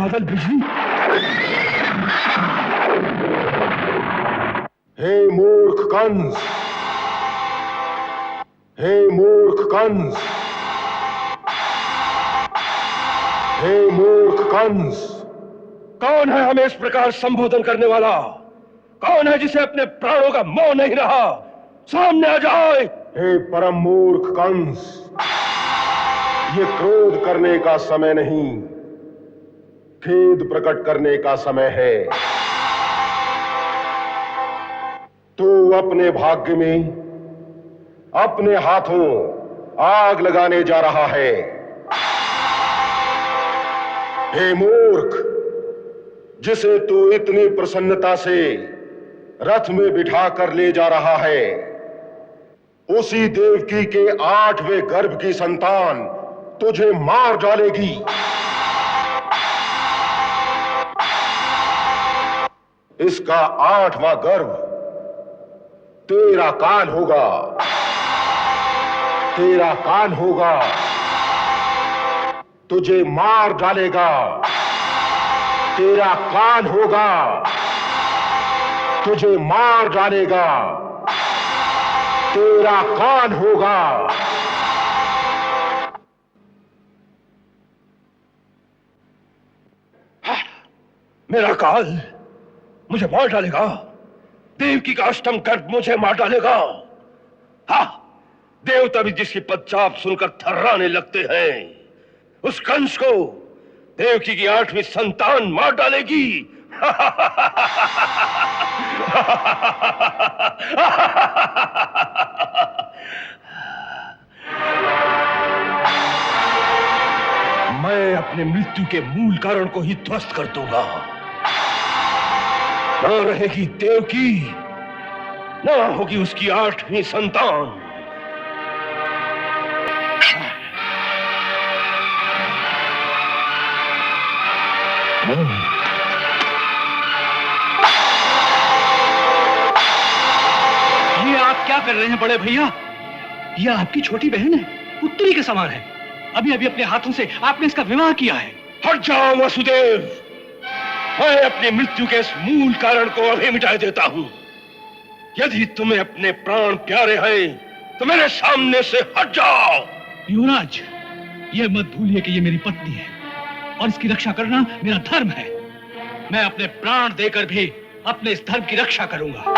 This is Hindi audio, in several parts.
बादल बिजली। हे मूर्ख कंस, हे मूर्ख कंस, हे मूर्ख कंस। कौन है हमें इस प्रकार संबोधन करने वाला? कौन है जिसे अपने प्राणों का मोह नहीं रहा? सामने आ जाए। हे परम मूर्ख कंस, ये क्रोध करने का समय नहीं, खेद प्रकट करने का समय है। तू अपने भाग्य में अपने हाथों आग लगाने जा रहा है। हे मूर्ख, जिसे तू इतनी प्रसन्नता से रथ में बिठा कर ले जा रहा है, उसी देवकी के 8वें गर्भ की संतान तुझे मार डालेगी। इसका 8वां गर्भ तेरा काल होगा, तेरा काल होगा, तुझे मार डालेगा। तेरा काल होगा, तुझे मार डालेगा। तेरा काल होगा। मेरा काल मुझे मार डालेगा? देवकी का 8वां गर्भ मुझे मार डालेगा? हाँ, देवता भी जिसकी पदचाप सुनकर थर्राने लगते हैं, उस कंस को देवकी की 8वीं संतान मार डालेगी। मैं अपने मृत्यु के मूल कारण को ही ध्वस्त कर दूंगा। न रहेगी देवकी, न होगी उसकी 8वीं संतान। ये आप क्या कर रहे हैं बड़े भैया? ये आपकी छोटी बहन है, पुत्री के समान है। अभी अभी अपने हाथों से आपने इसका विवाह किया है। हट जाओ वसुदेव, मैं अपनी मृत्यु के इस मूल कारण को अभी मिटा देता हूं। यदि तुम्हें अपने प्राण प्यारे हैं तो मेरे सामने से हट जाओ। युवराज, ये मत भूलिए कि ये मेरी पत्नी है और इसकी रक्षा करना मेरा धर्म है। मैं अपने प्राण देकर भी अपने इस धर्म की रक्षा करूंगा।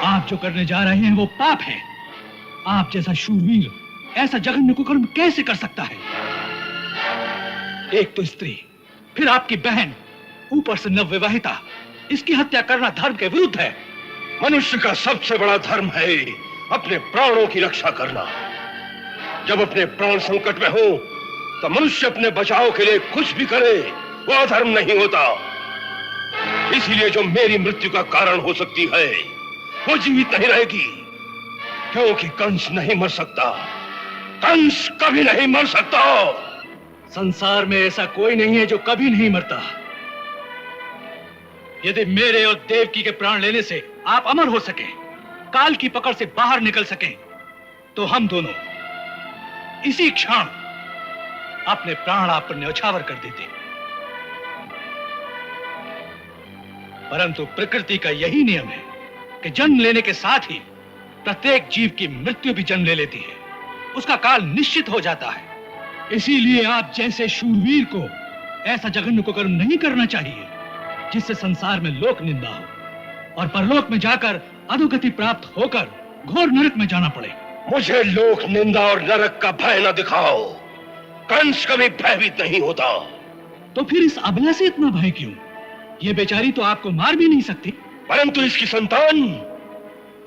आप जो करने जा रहे हैं वो पाप है। आप जैसा शूरवीर ऐसा जघन्य कुकर्म कैसे कर सकता है? एक तो स्त्री, फिर आपकी बहन, ऊपर से नवविवाहिता। इसकी हत्या करना धर्म के विरुद्ध है। मनुष्य का सबसे बड़ा धर्म है अपने प्राणों की रक्षा करना। जब अपने प्राण संकट में हो तो मनुष्य अपने बचाव के लिए कुछ भी करे, वह धर्म नहीं होता। इसीलिए जो मेरी मृत्यु का कारण हो सकती है वो जीवित नहीं रहेगी, क्योंकि कंस नहीं मर सकता। कंस कभी नहीं मर सकता। संसार में ऐसा कोई नहीं है जो कभी नहीं मरता। यदि मेरे और देवकी के प्राण लेने से आप अमर हो सके, काल की पकड़ से बाहर निकल सके, तो हम दोनों इसी क्षण अपने प्राण आप पर न्यौछावर कर देते। परंतु प्रकृति का यही नियम है कि जन्म लेने के साथ ही प्रत्येक जीव की मृत्यु भी जन्म ले लेती है। उसका काल निश्चित हो जाता है। इसीलिए आप जैसे शूरवीर को ऐसा जघन्य कुकर्म नहीं करना चाहिए जिससे संसार में लोक निंदा हो और परलोक में जाकर अधोगति प्राप्त होकर घोर नरक में जाना पड़े। मुझे लोक निंदा और नरक का भय न दिखाओ। कंस कभी भयभीत नहीं होता। तो फिर इस अबला से इतना भय क्यों? ये बेचारी तो आपको मार भी नहीं सकती। परंतु इसकी संतान,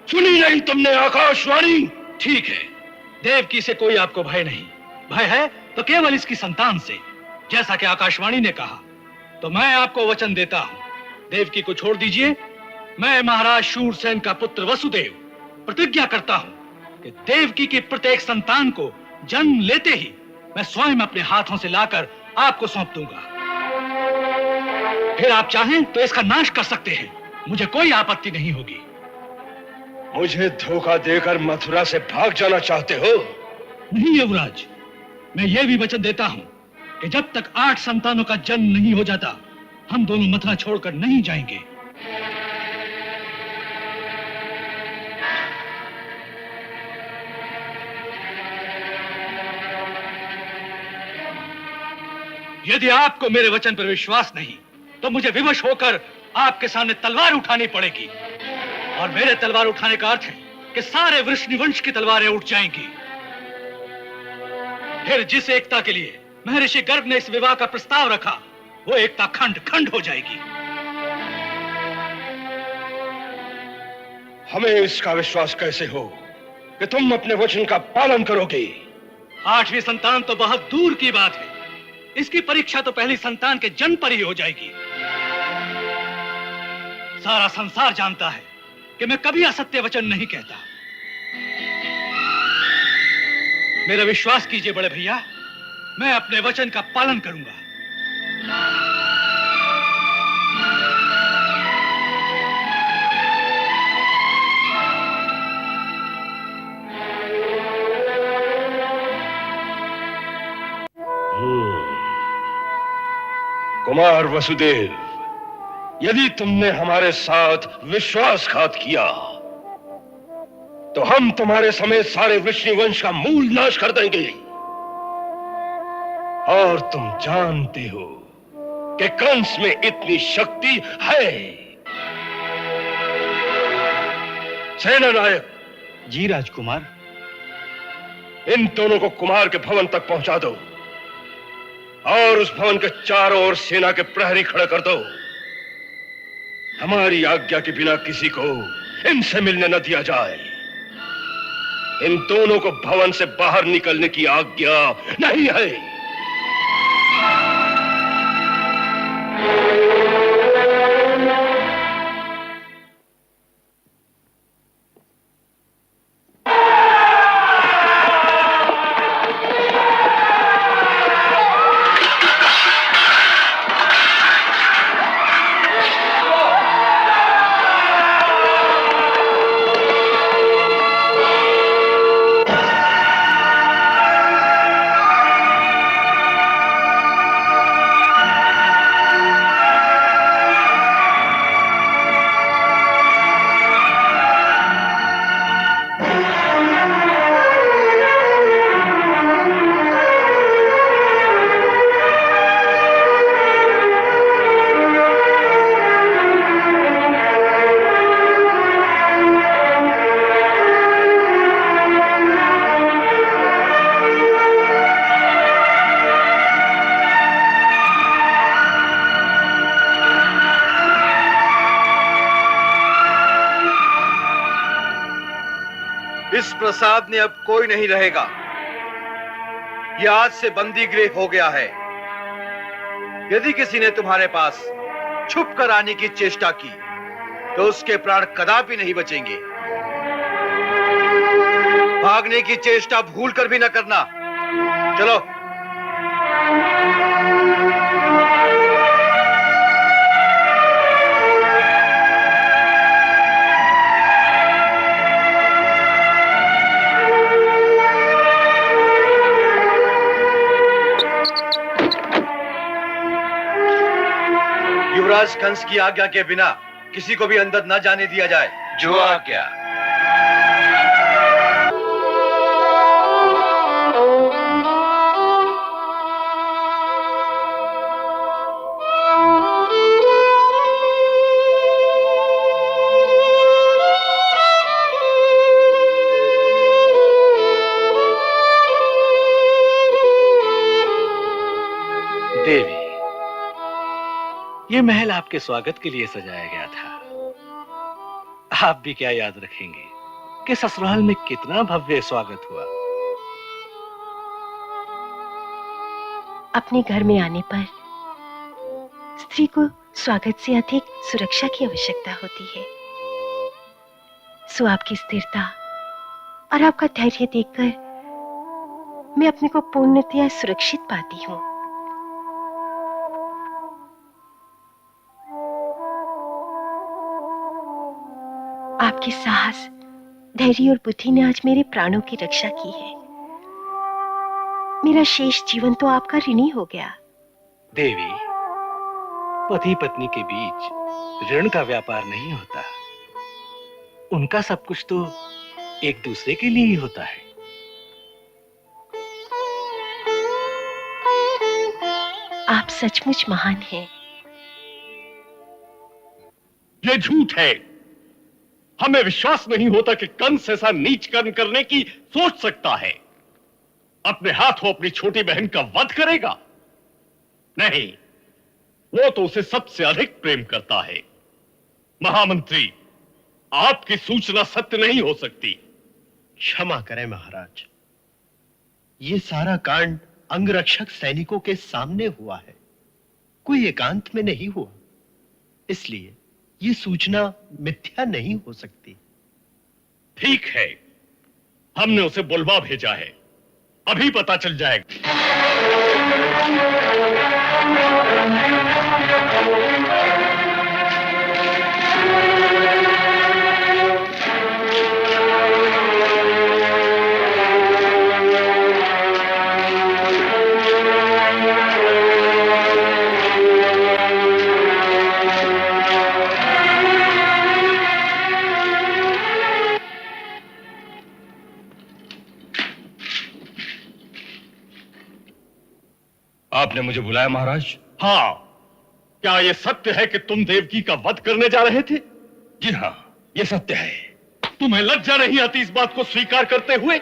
सुनी नहीं तुमने आकाशवाणी? ठीक है, देवकी से कोई आपको भय नहीं। भय है तो केवल इसकी संतान से, जैसा कि आकाशवाणी ने कहा। तो मैं आपको वचन देता हूं, देवकी को छोड़ दीजिए। मैं महाराज शूरसेन का पुत्र वसुदेव प्रतिज्ञा करता हूं कि देवकी की प्रत्येक संतान को जन्म लेते ही मैं स्वयं अपने हाथों से लाकर आपको सौंप दूंगा। फिर आप चाहें तो इसका नाश कर सकते हैं, मुझे कोई आपत्ति नहीं होगी। मुझे धोखा देकर मथुरा से भाग जाना चाहते हो? नहीं युवराज, मैं यह भी वचन देता हूं कि जब तक 8 संतानों का जन्म नहीं हो जाता हम दोनों मथुरा छोड़कर नहीं जाएंगे। यदि आपको मेरे वचन पर विश्वास नहीं तो मुझे विवश होकर आपके सामने तलवार उठानी पड़ेगी, और मेरे तलवार उठाने का अर्थ है कि सारे वृष्णिवंश की तलवारें उठ जाएंगी। फिर जिस एकता के लिए महर्षि गर्ग ने इस विवाह का प्रस्ताव रखा वो एकता खंड खंड हो जाएगी। हमें इसका विश्वास कैसे हो कि तुम अपने वचन का पालन करोगे? 8वीं संतान तो बहुत दूर की बात है, इसकी परीक्षा तो पहली संतान के जन्म पर ही हो जाएगी। सारा संसार जानता है कि मैं कभी असत्य वचन नहीं कहता। मेरा विश्वास कीजिए बड़े भैया, मैं अपने वचन का पालन करूंगा। कुमार वसुदेव, यदि तुमने हमारे साथ विश्वासघात किया तो हम तुम्हारे समेत सारे वृष्णिवंश का मूल नाश कर देंगे। और तुम जानते हो कि कंस में इतनी शक्ति है। सेना नायक। जी राजकुमार। इन दोनों को कुमार के भवन तक पहुंचा दो और उस भवन के चारों ओर सेना के प्रहरी खड़े कर दो। हमारी आज्ञा के बिना किसी को इनसे मिलने न दिया जाए। इन दोनों को भवन से बाहर निकलने की आज्ञा नहीं है। इस प्रसाद में अब कोई नहीं रहेगा। यह आज से बंदी गृह हो गया है। यदि किसी ने तुम्हारे पास छुप कर आने की चेष्टा की तो उसके प्राण कदापि नहीं बचेंगे। भागने की चेष्टा भूल कर भी न करना। चलो। युवराज कंस की आज्ञा के बिना किसी को भी अंदर न जाने दिया जाए। जो आज्ञा। देवी, ये महल आपके स्वागत के लिए सजाया गया था। आप भी क्या याद रखेंगे कि ससुराल में कितना भव्य स्वागत हुआ। अपने घर में आने पर स्त्री को स्वागत से अधिक सुरक्षा की आवश्यकता होती है। सो आपकी स्थिरता और आपका धैर्य देखकर मैं अपने को पूर्णतया सुरक्षित पाती हूँ। आपके साहस, धैर्य और बुद्धि ने आज मेरे प्राणों की रक्षा की है। मेरा शेष जीवन तो आपका ऋणी हो गया। देवी, पति पत्नी के बीच ऋण का व्यापार नहीं होता। उनका सब कुछ तो एक दूसरे के लिए ही होता है। आप सचमुच महान हैं। ये झूठ है। हमें विश्वास नहीं होता कि कंस ऐसा नीच कर्म करने की सोच सकता है। अपने हाथों अपनी छोटी बहन का वध करेगा? नहीं, वो तो उसे सबसे अधिक प्रेम करता है। महामंत्री, आपकी सूचना सत्य नहीं हो सकती। क्षमा करें महाराज, ये सारा कांड अंगरक्षक सैनिकों के सामने हुआ है, कोई एकांत में नहीं हुआ। इसलिए ये सूचना मिथ्या नहीं हो सकती। ठीक है, हमने उसे बुलवा भेजा है, अभी पता चल जाएगा। आपने मुझे बुलाया महाराज? हाँ। क्या यह सत्य है कि तुम देवकी का वध करने जा रहे थे? जी हाँ, यह सत्य है। तुम्हें लज्जा नहीं आती इस बात को स्वीकार करते हुए?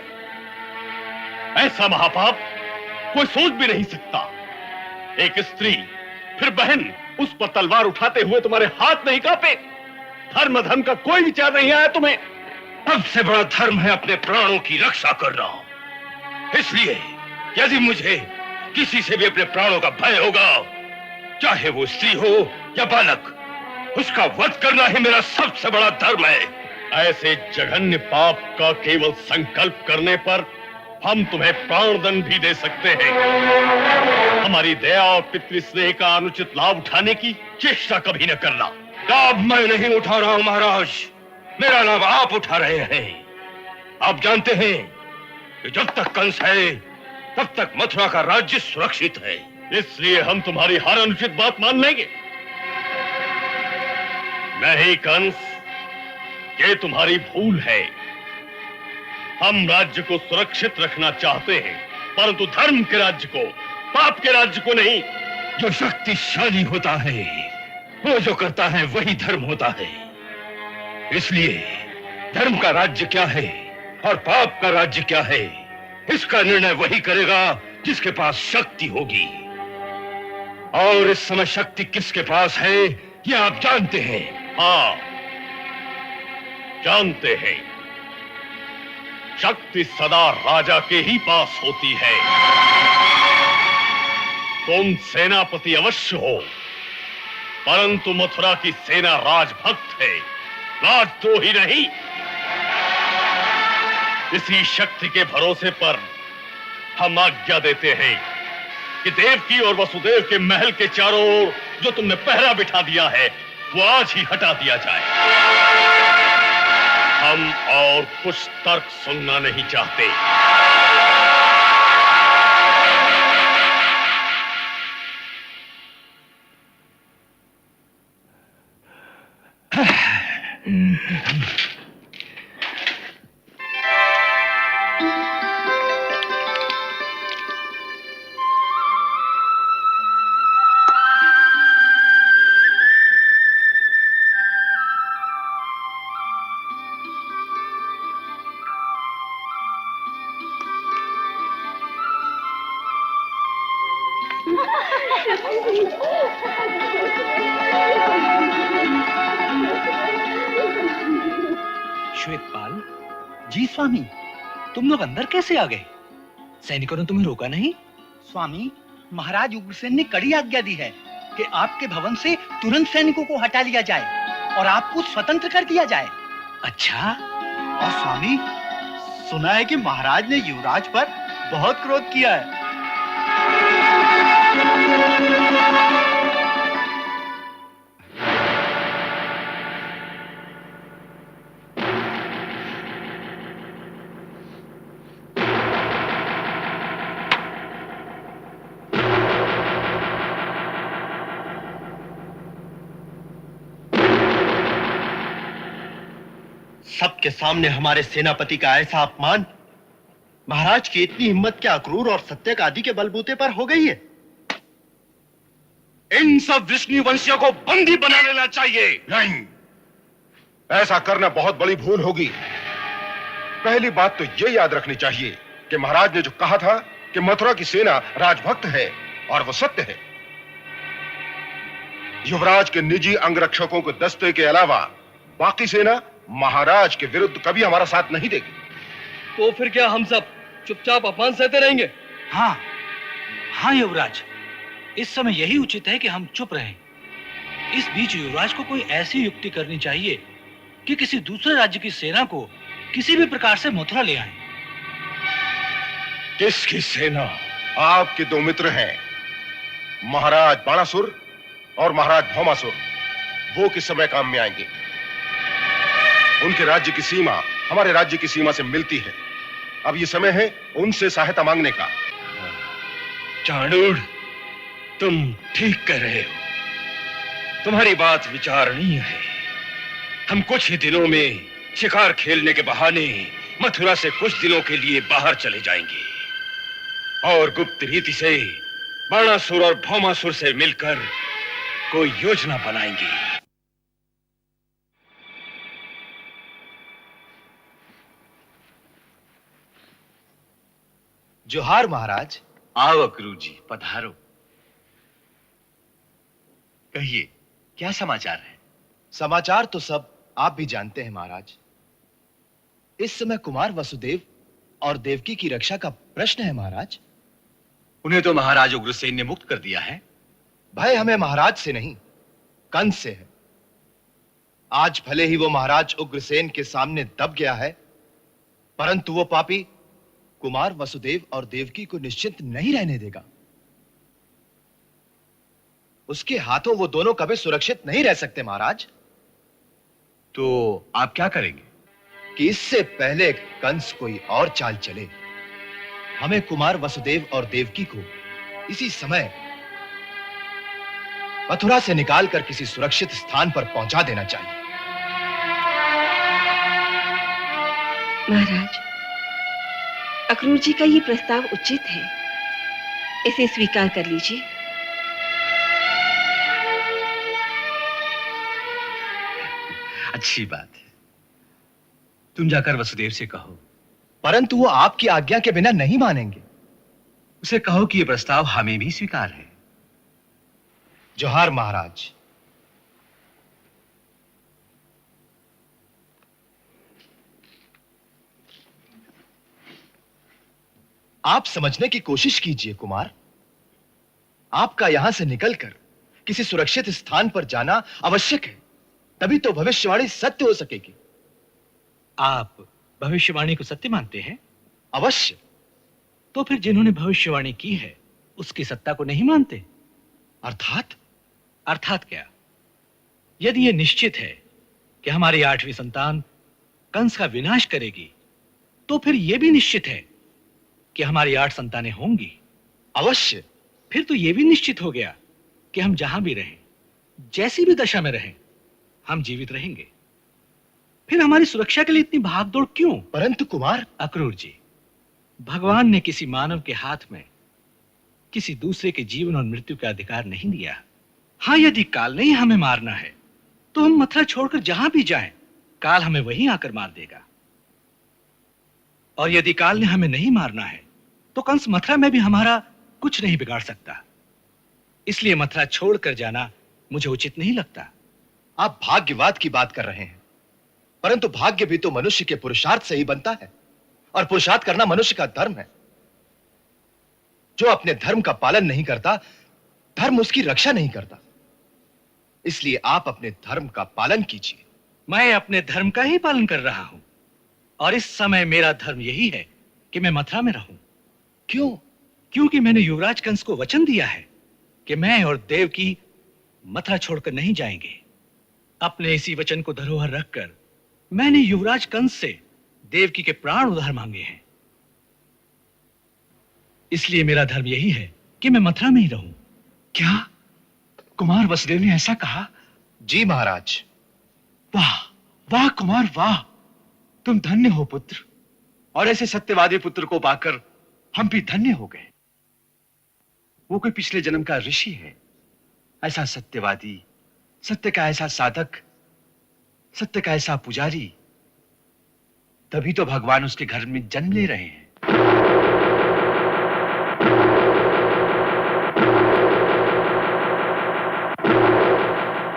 ऐसा महापाप कोई सोच भी नहीं सकता। एक स्त्री, फिर बहन, उस पर तलवार उठाते हुए तुम्हारे हाथ नहीं कांपे? धर्म धर्म का कोई विचार नहीं आया तुम्हें? सबसे बड़ा धर्म है अपने प्राणों की रक्षा करना। इसलिए यदि मुझे किसी से भी अपने प्राणों का भय होगा, चाहे वो स्त्री हो या बालक, उसका वध करना ही मेरा सबसे बड़ा धर्म है। ऐसे जघन्य पाप का केवल संकल्प करने पर हम तुम्हें प्राणदंड भी दे सकते हैं। हमारी दया और पितृस्नेह का अनुचित लाभ उठाने की चेष्टा कभी न करना। लाभ मैं नहीं उठा रहा हूं महाराज, मेरा लाभ आप उठा रहे हैं। आप जानते हैं कि जब तक कंस है तब तक मथुरा का राज्य सुरक्षित है। इसलिए हम तुम्हारी हर अनुचित बात मान लेंगे। नहीं कंस, ये तुम्हारी भूल है। हम राज्य को सुरक्षित रखना चाहते हैं, परंतु धर्म के राज्य को, पाप के राज्य को नहीं। जो शक्तिशाली होता है, वो जो करता है वही धर्म होता है। इसलिए धर्म का राज्य क्या है और पाप का राज्य क्या है, इसका निर्णय वही करेगा जिसके पास शक्ति होगी। और इस समय शक्ति किसके पास है, ये आप जानते हैं। हाँ, जानते हैं। शक्ति सदा राजा के ही पास होती है। तुम सेनापति अवश्य हो, परंतु मथुरा की सेना राजभक्त है, राजद्रोही नहीं। इसी शक्ति के भरोसे पर हम आज्ञा देते हैं कि देवकी और वसुदेव के महल के चारों ओर जो तुमने पहरा बिठा दिया है, वो आज ही हटा दिया जाए। हम और कुछ तर्क सुनना नहीं चाहते। श्वेतपाल जी, स्वामी, तुम लोग अंदर कैसे आ गए? सैनिकों ने तुम्हें रोका नहीं? स्वामी, महाराज उग्रसेन ने कड़ी आज्ञा दी है कि आपके भवन से तुरंत सैनिकों को हटा लिया जाए और आपको स्वतंत्र कर दिया जाए। अच्छा। और स्वामी, सुना है कि महाराज ने युवराज पर बहुत क्रोध किया है। सबके सामने हमारे सेनापति का ऐसा अपमान महाराज की इतनी हिम्मत क्या अक्रूर और सत्यक आदि के बलबूते पर हो गई है? इन सब विष्णु वंशियों को बंदी बना लेना चाहिए। नहीं, ऐसा करना बहुत बड़ी भूल होगी। पहली बात तो ये याद रखनी चाहिए कि महाराज ने जो कहा था कि मथुरा की सेना राजभक्त है, और वो सत्य है। युवराज के निजी अंगरक्षकों के दस्ते के अलावा बाकी सेना महाराज के विरुद्ध कभी हमारा साथ नहीं देगी। तो फिर क्या हम सब चुपचाप अपमान सहते रहेंगे? हाँ हाँ युवराज, इस समय यही उचित है कि हम चुप रहें। इस बीच युवराज को कोई ऐसी युक्ति करनी चाहिए कि किसी दूसरे राज्य की सेना को किसी भी प्रकार से मथुरा ले आए। किसकी सेना? आपके दो मित्र हैं, महाराज बाणासुर और महाराज भौमासुर। वो किस समय काम में आएंगे? उनके राज्य की सीमा हमारे राज्य की सीमा से मिलती है। अब ये समय है उनसे सहायता मांगने का। चाणूर, तुम ठीक कह रहे हो। तुम्हारी बात विचारणीय है। हम कुछ ही दिनों में शिकार खेलने के बहाने मथुरा से कुछ दिनों के लिए बाहर चले जाएंगे और गुप्त रीति से बाणासुर और भौमासुर से मिलकर कोई योजना बनाएंगे। जोहार महाराज। आओ अक्रूर जी, पधारो। कहिए, क्या समाचार है? समाचार तो सब आप भी जानते हैं महाराज। इस समय कुमार वसुदेव और देवकी की रक्षा का प्रश्न है महाराज। उन्हें तो महाराज उग्रसेन ने मुक्त कर दिया है। भय हमें महाराज से नहीं, कंस से है। आज भले ही वो महाराज उग्रसेन के सामने दब गया है, परंतु वो पापी कुमार वसुदेव और देवकी को निश्चिंत नहीं रहने देगा। उसके हाथों वो दोनों कभी सुरक्षित नहीं रह सकते महाराज। तो आप क्या करेंगे? कि इससे पहले कंस कोई और चाल चले, हमें कुमार वसुदेव और देवकी को इसी समय मथुरा से निकालकर किसी सुरक्षित स्थान पर पहुंचा देना चाहिए। महाराज, अक्रूर जी का ये प्रस्ताव उचित है, इसे स्वीकार कर लीजिए। अच्छी बात है। तुम जाकर वसुदेव से कहो। परंतु वो आपकी आज्ञा के बिना नहीं मानेंगे। उसे कहो कि यह प्रस्ताव हमें भी स्वीकार है। जोहार महाराज। आप समझने की कोशिश कीजिए कुमार। आपका यहां से निकलकर किसी सुरक्षित स्थान पर जाना आवश्यक है, तभी तो भविष्यवाणी सत्य हो सकेगी। आप भविष्यवाणी को सत्य मानते हैं? अवश्य। तो फिर जिन्होंने भविष्यवाणी की है उसकी सत्ता को नहीं मानते? अर्थात? अर्थात क्या? यदि यह निश्चित है कि हमारी 8वीं संतान कंस का विनाश करेगी, तो फिर यह भी निश्चित है कि हमारी 8 संतानें होंगी। अवश्य। फिर तो यह भी निश्चित हो गया कि हम जहां भी रहें, जैसी भी दशा में रहें, हम जीवित रहेंगे। फिर हमारी सुरक्षा के लिए इतनी भागदौड़ क्यों? परंतु कुमार। अक्रूर जी, भगवान ने किसी मानव के हाथ में किसी दूसरे के जीवन और मृत्यु का अधिकार नहीं दिया। हाँ, यदि काल ने ही हमें मारना है तो हम मथुरा छोड़कर जहां भी जाएं, काल हमें वहीं आकर मार देगा। और यदि काल ने हमें नहीं मारना है तो कंस मथुरा में भी हमारा कुछ नहीं बिगाड़ सकता। इसलिए मथुरा छोड़कर जाना मुझे उचित नहीं लगता। आप भाग्यवाद की बात कर रहे हैं, परंतु भाग्य भी तो मनुष्य के पुरुषार्थ से ही बनता है, और पुरुषार्थ करना मनुष्य का धर्म है। जो अपने धर्म का पालन नहीं करता, धर्म उसकी रक्षा नहीं करता। इसलिए आप अपने धर्म का पालन कीजिए। मैं अपने धर्म का ही पालन कर रहा हूं, और इस समय मेरा धर्म यही है कि मैं मथुरा में रहूं। क्यों? क्योंकि मैंने युवराज कंस को वचन दिया है कि मैं और देवकी मथुरा छोड़कर नहीं जाएंगे। अपने इसी वचन को धरोहर रखकर मैंने युवराज कंस से देवकी के प्राण उधार मांगे हैं। इसलिए मेरा धर्म यही है कि मैं मथुरा में ही रहूं। क्या कुमार वसुदेव ने ऐसा कहा? जी महाराज। वाह वाह कुमार वाह। तुम धन्य हो पुत्र, और ऐसे सत्यवादी पुत्र को पाकर हम भी धन्य हो गए। वो कोई पिछले जन्म का ऋषि है, ऐसा सत्यवादी, सत्य का ऐसा साधक, सत्य का ऐसा पुजारी। तभी तो भगवान उसके घर में जन्म ले रहे हैं।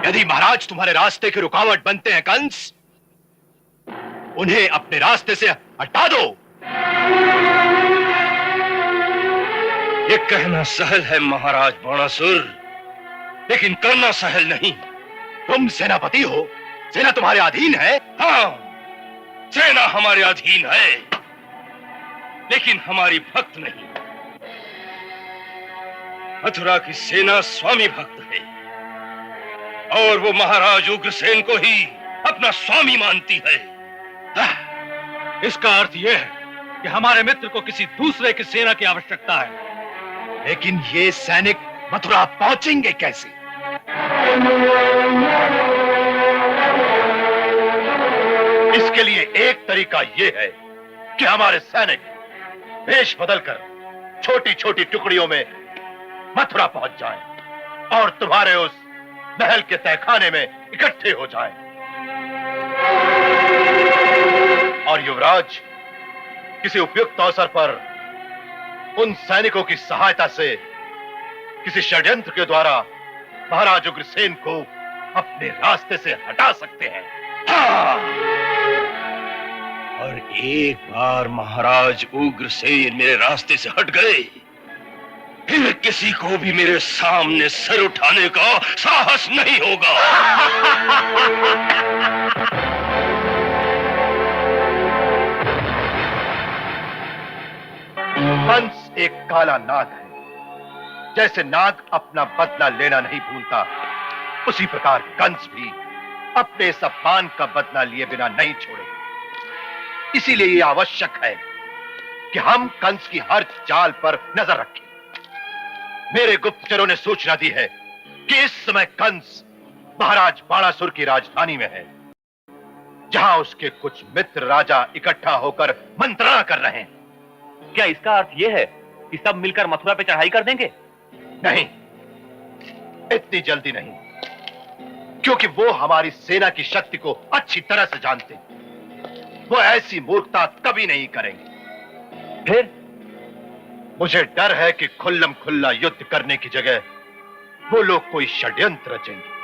यदि महाराज तुम्हारे रास्ते की रुकावट बनते हैं कंस, उन्हें अपने रास्ते से हटा दो। ये कहना सहल है महाराज बाणासुर, लेकिन करना सहल नहीं। तुम सेनापति हो, सेना तुम्हारे अधीन है। हाँ, सेना हमारे अधीन है, लेकिन हमारी भक्त नहीं। मथुरा की सेना स्वामी भक्त है, और वो महाराज उग्रसेन को ही अपना स्वामी मानती है। इसका अर्थ यह है कि हमारे मित्र को किसी दूसरे की सेना की आवश्यकता है। लेकिन ये सैनिक मथुरा पहुंचेंगे कैसे? इसके लिए एक तरीका यह है कि हमारे सैनिक वेश बदलकर छोटी छोटी टुकड़ियों में मथुरा पहुंच जाएं और तुम्हारे उस महल के तहखाने में इकट्ठे हो जाएं। और युवराज, किसी उपयुक्त अवसर पर उन सैनिकों की सहायता से किसी षड्यंत्र के द्वारा महाराज उग्रसेन को अपने रास्ते से हटा सकते हैं। हाँ! और एक बार महाराज उग्रसेन मेरे रास्ते से हट गए, फिर किसी को भी मेरे सामने सर उठाने का साहस नहीं होगा। कंस एक काला नाग है। जैसे नाग अपना बदला लेना नहीं भूलता, उसी प्रकार कंस भी अपने इस अपमान का बदला लिए बिना नहीं छोड़े। इसीलिए यह आवश्यक है कि हम कंस की हर चाल पर नजर रखें। मेरे गुप्तचरों ने सूचना दी है कि इस समय कंस महाराज बाणासुर की राजधानी में है, जहां उसके कुछ मित्र राजा इकट्ठा होकर मंत्रणा कर रहे हैं। क्या इसका अर्थ यह है कि सब मिलकर मथुरा पे चढ़ाई कर देंगे? नहीं, इतनी जल्दी नहीं, क्योंकि वो हमारी सेना की शक्ति को अच्छी तरह से जानते हैं। वो ऐसी मूर्खता कभी नहीं करेंगे। फिर मुझे डर है कि खुल्लम खुल्ला युद्ध करने की जगह वो लोग कोई षड्यंत्र रचेंगे।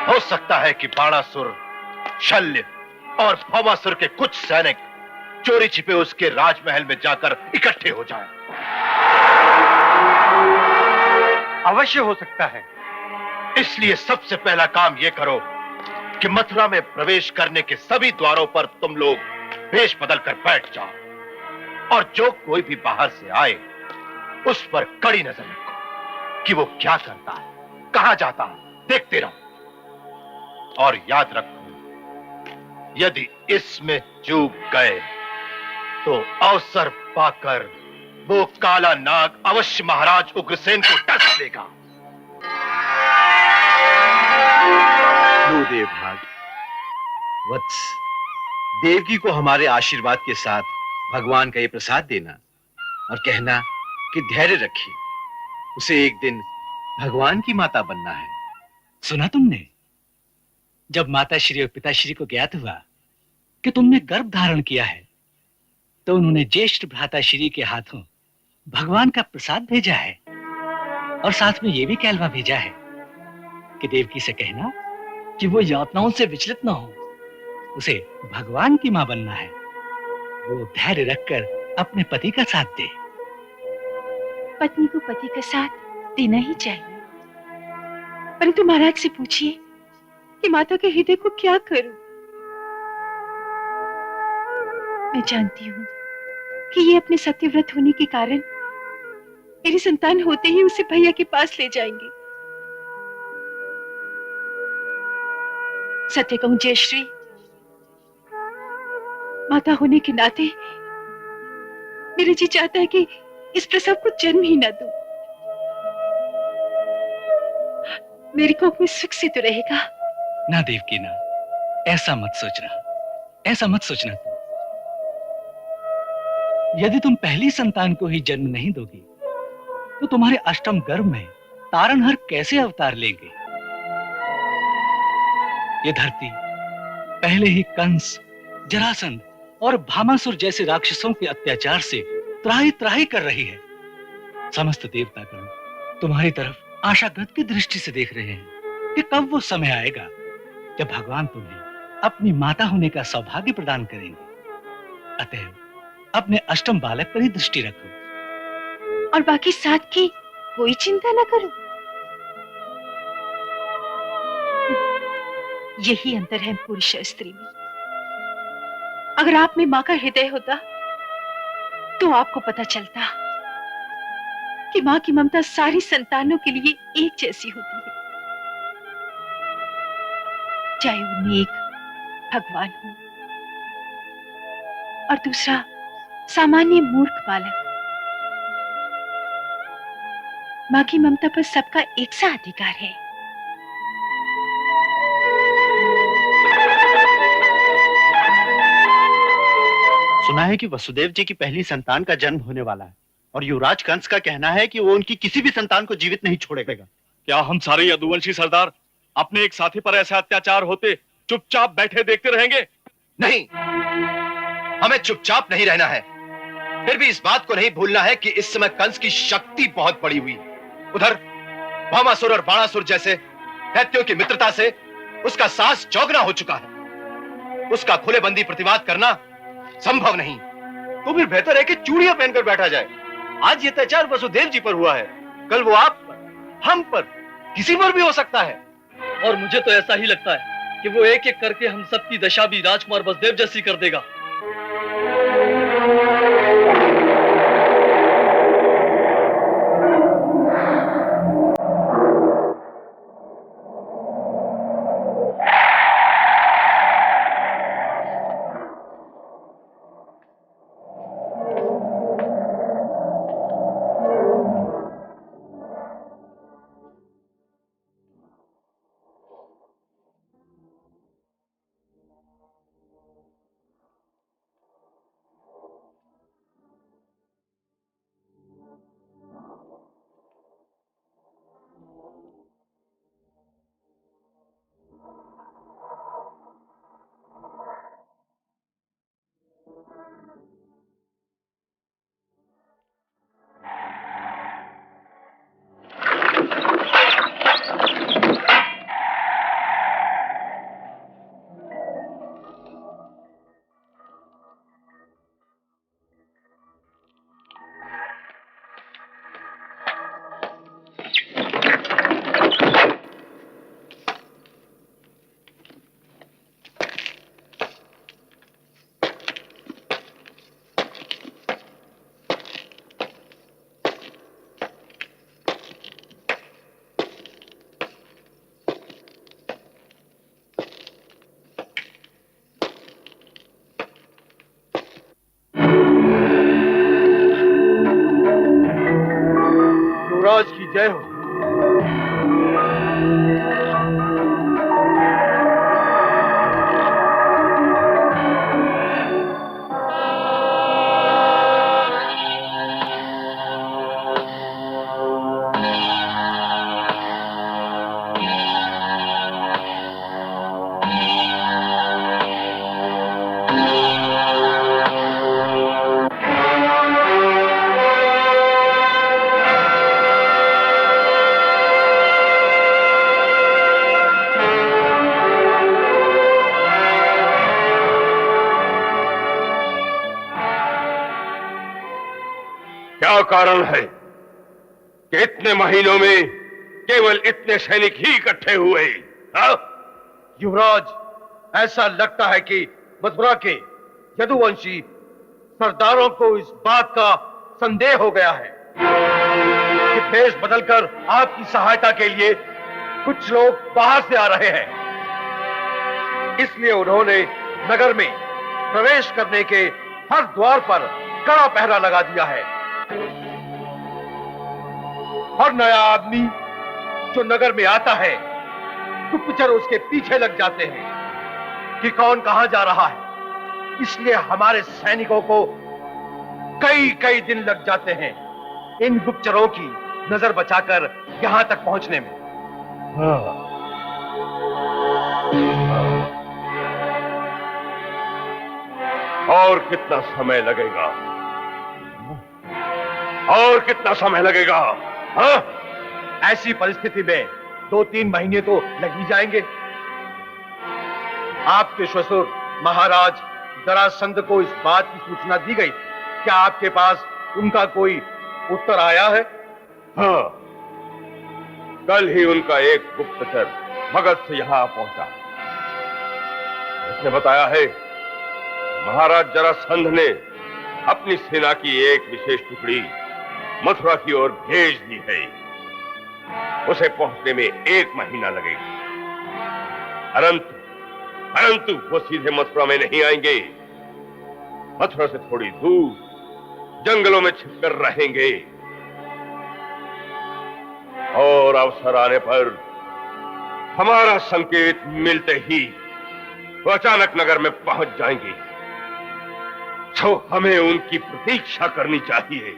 हो सकता है कि बाणासुर, शल्य और भौमासुर के कुछ सैनिक चोरी छिपे उसके राजमहल में जाकर इकट्ठे हो जाएं। अवश्य हो सकता है। इसलिए सबसे पहला काम यह करो कि मथुरा में प्रवेश करने के सभी द्वारों पर तुम लोग वेश बदल कर बैठ जाओ, और जो कोई भी बाहर से आए उस पर कड़ी नजर रखो कि वो क्या करता है, कहां जाता है, देखते रहो। और याद रखो, यदि इसमें चूक गए तो अवसर पाकर वो काला नाग अवश्य महाराज उग्रसेन को डस लेगा। लो देवभाग, वत्स, देवकी को हमारे आशीर्वाद के साथ भगवान का ये प्रसाद देना और कहना कि धैर्य रखिए, उसे एक दिन भगवान की माता बनना है। सुना तुमने? जब माता श्री और पिताश्री को ज्ञात हुआ कि तुमने गर्भ धारण किया है, तो उन्होंने ज्येष्ठ भ्राताश्री के हाथों भगवान का प्रसाद भेजा है, और साथ में यह भी कहलवा भेजा है कि देवकी से कहना कि वो यातनाओं से विचलित न हो, उसे भगवान की मां बनना है। वो धैर्य रखकर अपने पति का साथ दे। पत्नी को पति का साथ देना ही चाहिए, परंतु महाराज से पूछिए कि माता के हृदय को क्या करूं। मैं जानती हूँ कि ये अपने सत्यव्रत होने के कारण मेरी संतान होते ही उसे भैया के पास ले जाएंगे। सत्य कहूं जयश्री, माता होने के नाते मेरा जी चाहता है कि इस प्रसव को जन्म ही न दूं। मेरी कोख में सुख से तो रहेगा। ना देवकी ना, ऐसा मत सोचना, ऐसा मत सोचना तुम। यदि तुम पहली संतान को ही जन्म नहीं दोगी तो तुम्हारे अष्टम गर्भ में तारनहर कैसे अवतार लेंगे? ये धरती पहले ही कंस, जरासंध और भामासुर जैसे राक्षसों के अत्याचार से त्राही त्राही कर रही है। समस्त देवतागण तुम्हारी तरफ आशागत की दृष्टि से देख रहे हैं कि कब वो समय आएगा जब भगवान तुम्हें अपनी माता होने का सौभाग्य प्रदान करेंगे। अतएव अपने अष्टम बालक पर ही दृष्टि रखो और बाकी 7 की कोई चिंता न करो। यही अंतर है पुरुष और स्त्री में। अगर आप में मां का हृदय होता तो आपको पता चलता कि मां की ममता सारी संतानों के लिए एक जैसी होती है, चाहे उनमें एक भगवान हो और दूसरा सामान्य मूर्ख बालक। मां की ममता पर सबका एक सा अधिकार है। सुना है कि वसुदेव जी की पहली संतान का जन्म होने वाला है और युवराज कंस का कहना है कि वो उनकी किसी भी संतान को जीवित नहीं छोड़ेगा। क्या हम सारे यदुवंशी सरदार अपने एक साथी पर ऐसा अत्याचार होते चुपचाप बैठे देखते रहेंगे? नहीं, हमें चुपचाप नहीं रहना है। फिर भी इस बात को नहीं भूलना है कि इस समय कंस की शक्ति बहुत बढ़ी हुई है। उधर भामासुर और बाणासुर जैसे दैत्यों की मित्रता से उसका साहस चौगुना हो चुका है। उसका खुलेबंदी प्रतिवाद करना संभव नहीं। तो फिर बेहतर है कि चूड़ियां पहनकर बैठा जाए। आज ये अत्याचार वसुदेव जी पर हुआ है, कल वो आप पर, हम पर, किसी पर भी हो सकता है। और मुझे तो ऐसा ही लगता है कि वो एक एक करके हम सबकी दशा भी राजकुमार वसुदेव जैसी कर देगा। युवराज की जय हो। क्या कारण है कि इतने महीनों में केवल इतने सैनिक ही इकट्ठे हुए? हाँ? युवराज, ऐसा लगता है कि मथुरा के यदुवंशी सरदारों को इस बात का संदेह हो गया है कि देश बदलकर आपकी सहायता के लिए कुछ लोग बाहर से आ रहे हैं। इसलिए उन्होंने नगर में प्रवेश करने के हर द्वार पर कड़ा पहरा लगा दिया है। हर नया आदमी जो नगर में आता है गुप्तचर उसके पीछे लग जाते हैं कि कौन कहां जा रहा है। इसलिए हमारे सैनिकों को कई कई दिन लग जाते हैं इन गुप्तचरों की नजर बचाकर यहां तक पहुंचने में। और कितना समय लगेगा? और कितना समय लगेगा? हाँ? ऐसी परिस्थिति में 2-3 महीने तो लग ही जाएंगे। आपके ससुर महाराज जरासंध को इस बात की सूचना दी गई। क्या आपके पास उनका कोई उत्तर आया है? हाँ, कल ही उनका एक गुप्तचर मगध से यहां पहुंचा। उसने बताया है महाराज जरासंध ने अपनी सेना की एक विशेष टुकड़ी मथुरा की ओर भेज दी है। उसे पहुंचने में 1 महीना लगेगा। परंतु वो सीधे मथुरा में नहीं आएंगे। मथुरा से थोड़ी दूर जंगलों में छिपकर रहेंगे और अवसर आने पर हमारा संकेत मिलते ही वो अचानक नगर में पहुंच जाएंगे। तो हमें उनकी प्रतीक्षा करनी चाहिए।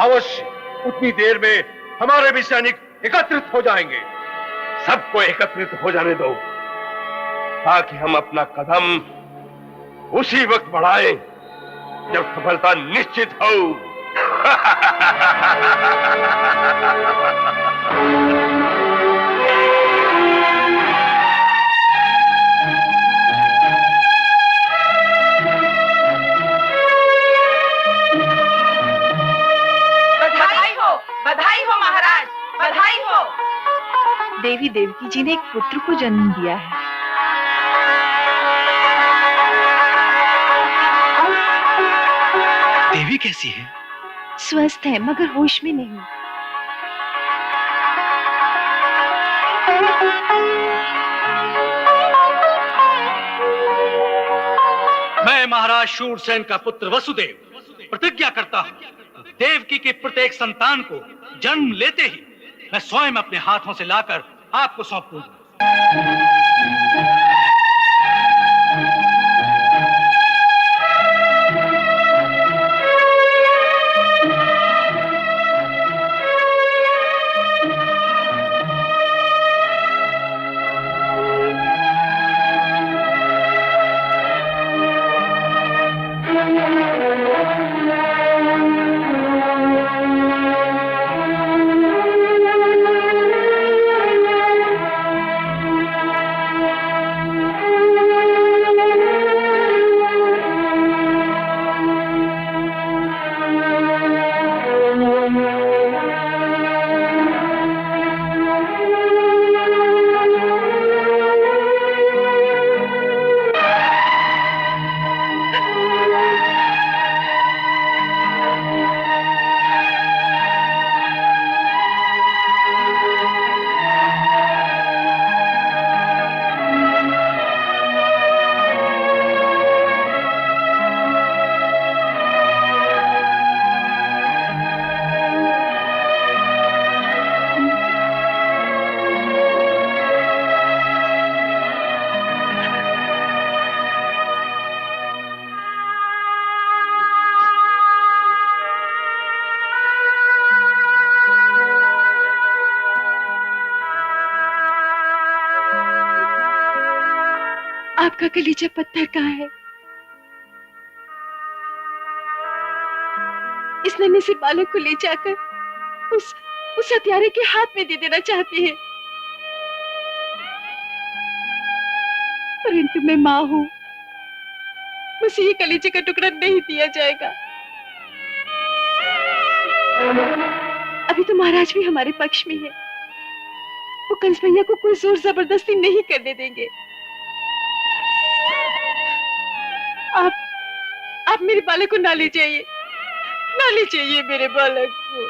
अवश्य उतनी देर में हमारे भी सैनिक एकत्रित हो जाएंगे। सबको एकत्रित हो जाने दो ताकि हम अपना कदम उसी वक्त बढ़ाएं जब सफलता निश्चित हो। बधाई हो महाराज, बधाई हो। देवी देवकी जी ने एक पुत्र को जन्म दिया है। देवी कैसी है? स्वस्थ है मगर होश में नहीं। मैं महाराज शूरसेन का पुत्र वसुदेव प्रतिज्ञा करता हूँ देवकी के प्रत्येक संतान को जन्म लेते ही मैं स्वयं अपने हाथों से लाकर आपको सौंप दूंगा। आपका कलीजा पत्थर कहाँ है? इस नन्हे से बालक को ले जाकर उस हत्यारे के हाथ में दे देना चाहते हैं। परंतु मैं माँ हूँ, मुझे ये कलीजे का टुकड़ा नहीं दिया जाएगा। अभी तो महाराज भी हमारे पक्ष में है। वो कंस भैया को कोई जोर जबरदस्ती नहीं करने देंगे। आप मेरे बालक को ना ले जाइए, ना ले जाइए मेरे बालक को।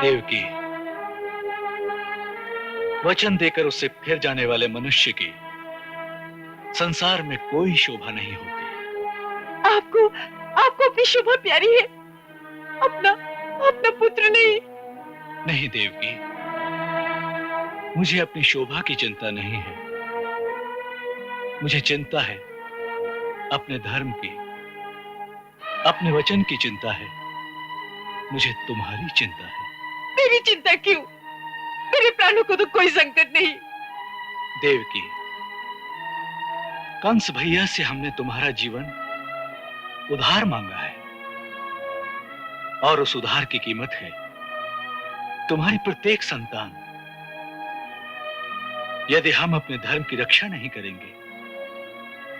देवकी, वचन देकर उससे फिर जाने वाले मनुष्य की संसार में कोई शोभा नहीं होती। आपको आपको अपनी शोभा प्यारी है, अपना अपना पुत्र नहीं। नहीं देवकी, मुझे अपनी शोभा की चिंता नहीं है। मुझे चिंता है अपने धर्म की, अपने वचन की चिंता है। मुझे तुम्हारी चिंता है। मेरी चिंता क्यों? मेरे प्राणों को तो कोई संकट नहीं। देवकी, कंस भैया से हमने तुम्हारा जीवन उधार मांगा है, और उस उधार की कीमत है तुम्हारी प्रत्येक संतान। यदि हम अपने धर्म की रक्षा नहीं करेंगे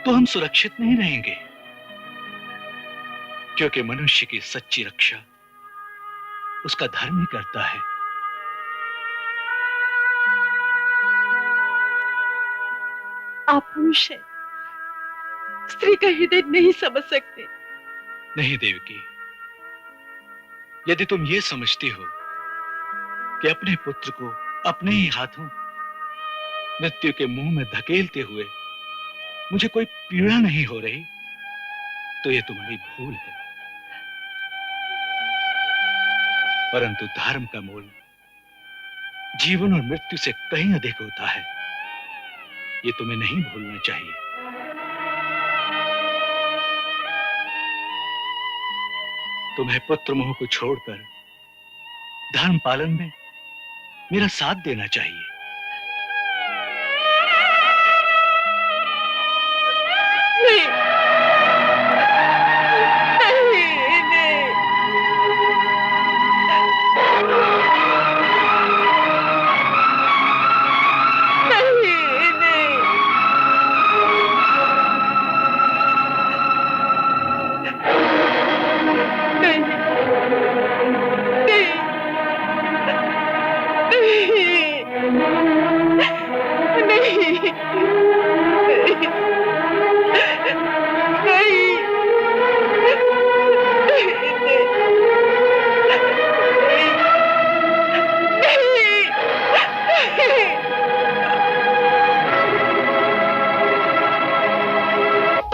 तो हम सुरक्षित नहीं रहेंगे, क्योंकि मनुष्य की सच्ची रक्षा उसका धर्म ही करता है। आप पुरुष हैं, स्त्री का हृदय नहीं समझ सकते। नहीं देवकी, यदि तुम ये समझती हो कि अपने पुत्र को अपने ही हाथों मृत्यु के मुंह में धकेलते हुए मुझे कोई पीड़ा नहीं हो रही, तो ये तुम्हारी भूल है। परंतु धर्म का मोल जीवन और मृत्यु से कहीं अधिक होता है, ये तुम्हें नहीं भूलना चाहिए। तुम्हें पुत्र मोह को छोड़कर धर्म पालन में मेरा साथ देना चाहिए। नहीं, नहीं, नहीं। नहीं, नहीं।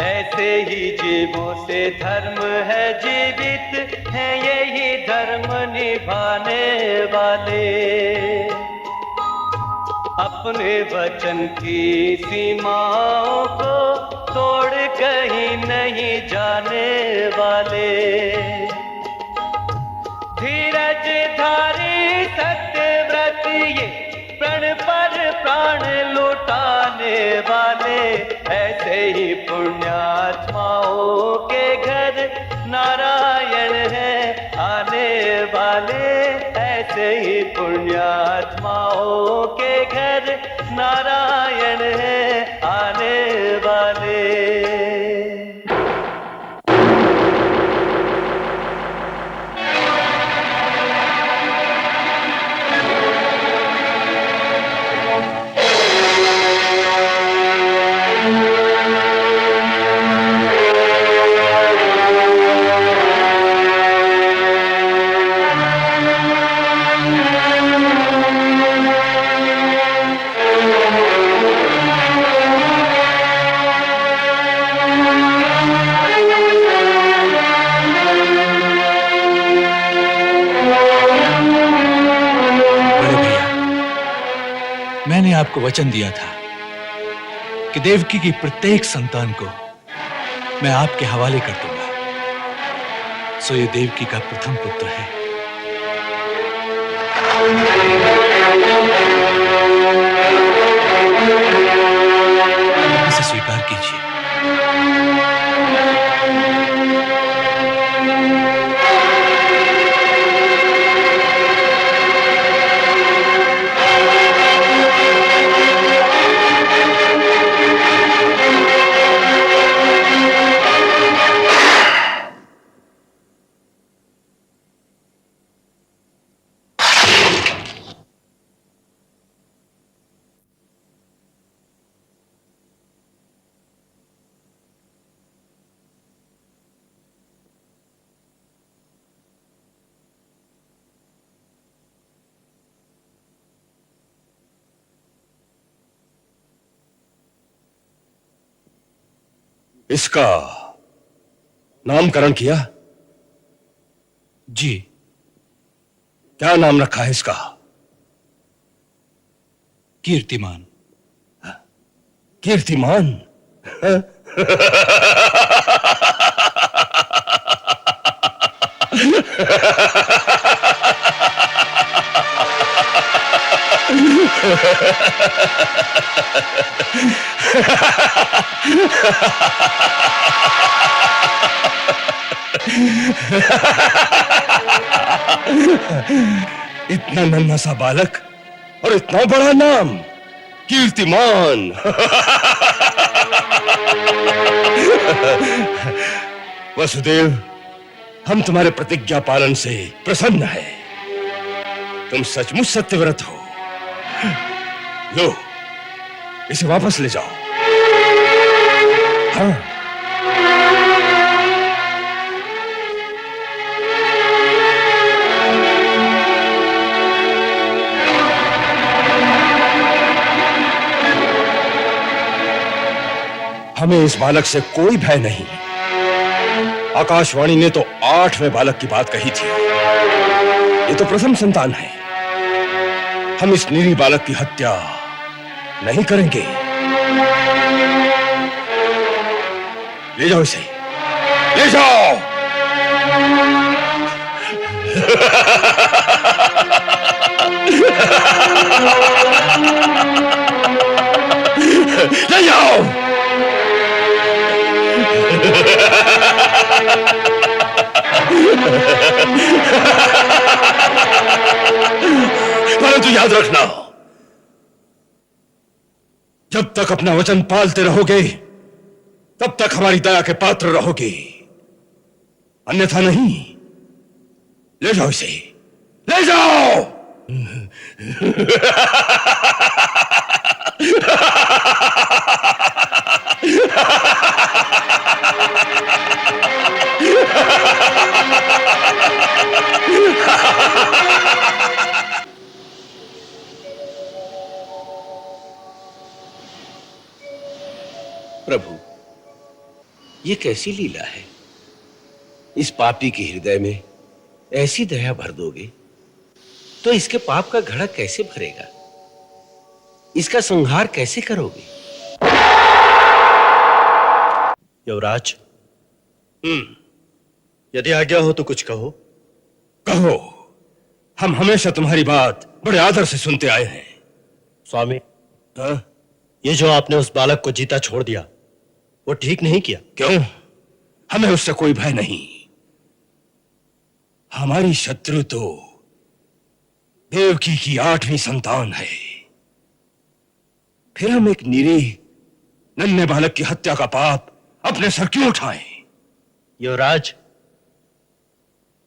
ऐसे ही जीवों से धर्म है जीवित है, यही धर्म निभाने वाले, अपने वचन की सीमाओं को तोड़ कहीं नहीं जाने वाले, धीरज धारी सत्यव्रत ये प्रण पर प्राण लुटाने वाले, ऐसे ही पुण्यात्माओं के घर नारायण है आने वाले, ऐसे ही पुण्यात्माओं के घर नारायण है आने वाले। मैंने आपको वचन दिया था कि देवकी की प्रत्येक संतान को मैं आपके हवाले कर दूंगा। सो ये देवकी का प्रथम पुत्र है। इसे स्वीकार कीजिए। इसका नामकरण किया? जी। क्या नाम रखा है इसका? कीर्तिमान। कीर्तिमान? इतना नन्हा सा बालक और इतना बड़ा नाम, कीर्तिमान। वसुदेव, हम तुम्हारे प्रतिज्ञा पालन से प्रसन्न हैं। तुम सचमुच सत्यव्रत हो। लो, इसे वापस ले जाओ। हाँ। हमें इस बालक से कोई भय नहीं। आकाशवाणी ने तो 8वें बालक की बात कही थी। ये तो प्रथम संतान है। हम इस निरीह बालक की हत्या नहीं करेंगे। ले जाओ इसे, ले जाओ। ले जाओ। परंतु याद रखना, जब तक अपना वचन पालते रहोगे तब तक हमारी दया के पात्र रहोगे, अन्यथा नहीं। ले जाओ इसे, ले जाओ। प्रभु, ये कैसी लीला है? इस पापी के हृदय में ऐसी दया भर दोगे तो इसके पाप का घड़ा कैसे भरेगा? इसका संहार कैसे करोगे? युवराज, यदि आज्ञा हो तो कुछ कहो। कहो, हम हमेशा तुम्हारी बात बड़े आदर से सुनते आए हैं। स्वामी, ये जो आपने उस बालक को जीता छोड़ दिया, वो ठीक नहीं किया। क्यों? हमें उससे कोई भय नहीं। हमारी शत्रु तो देवकी की 8वीं संतान है। फिर हम एक निरीह नन्हे बालक की हत्या का पाप अपने सर क्यों उठाएं? युवराज,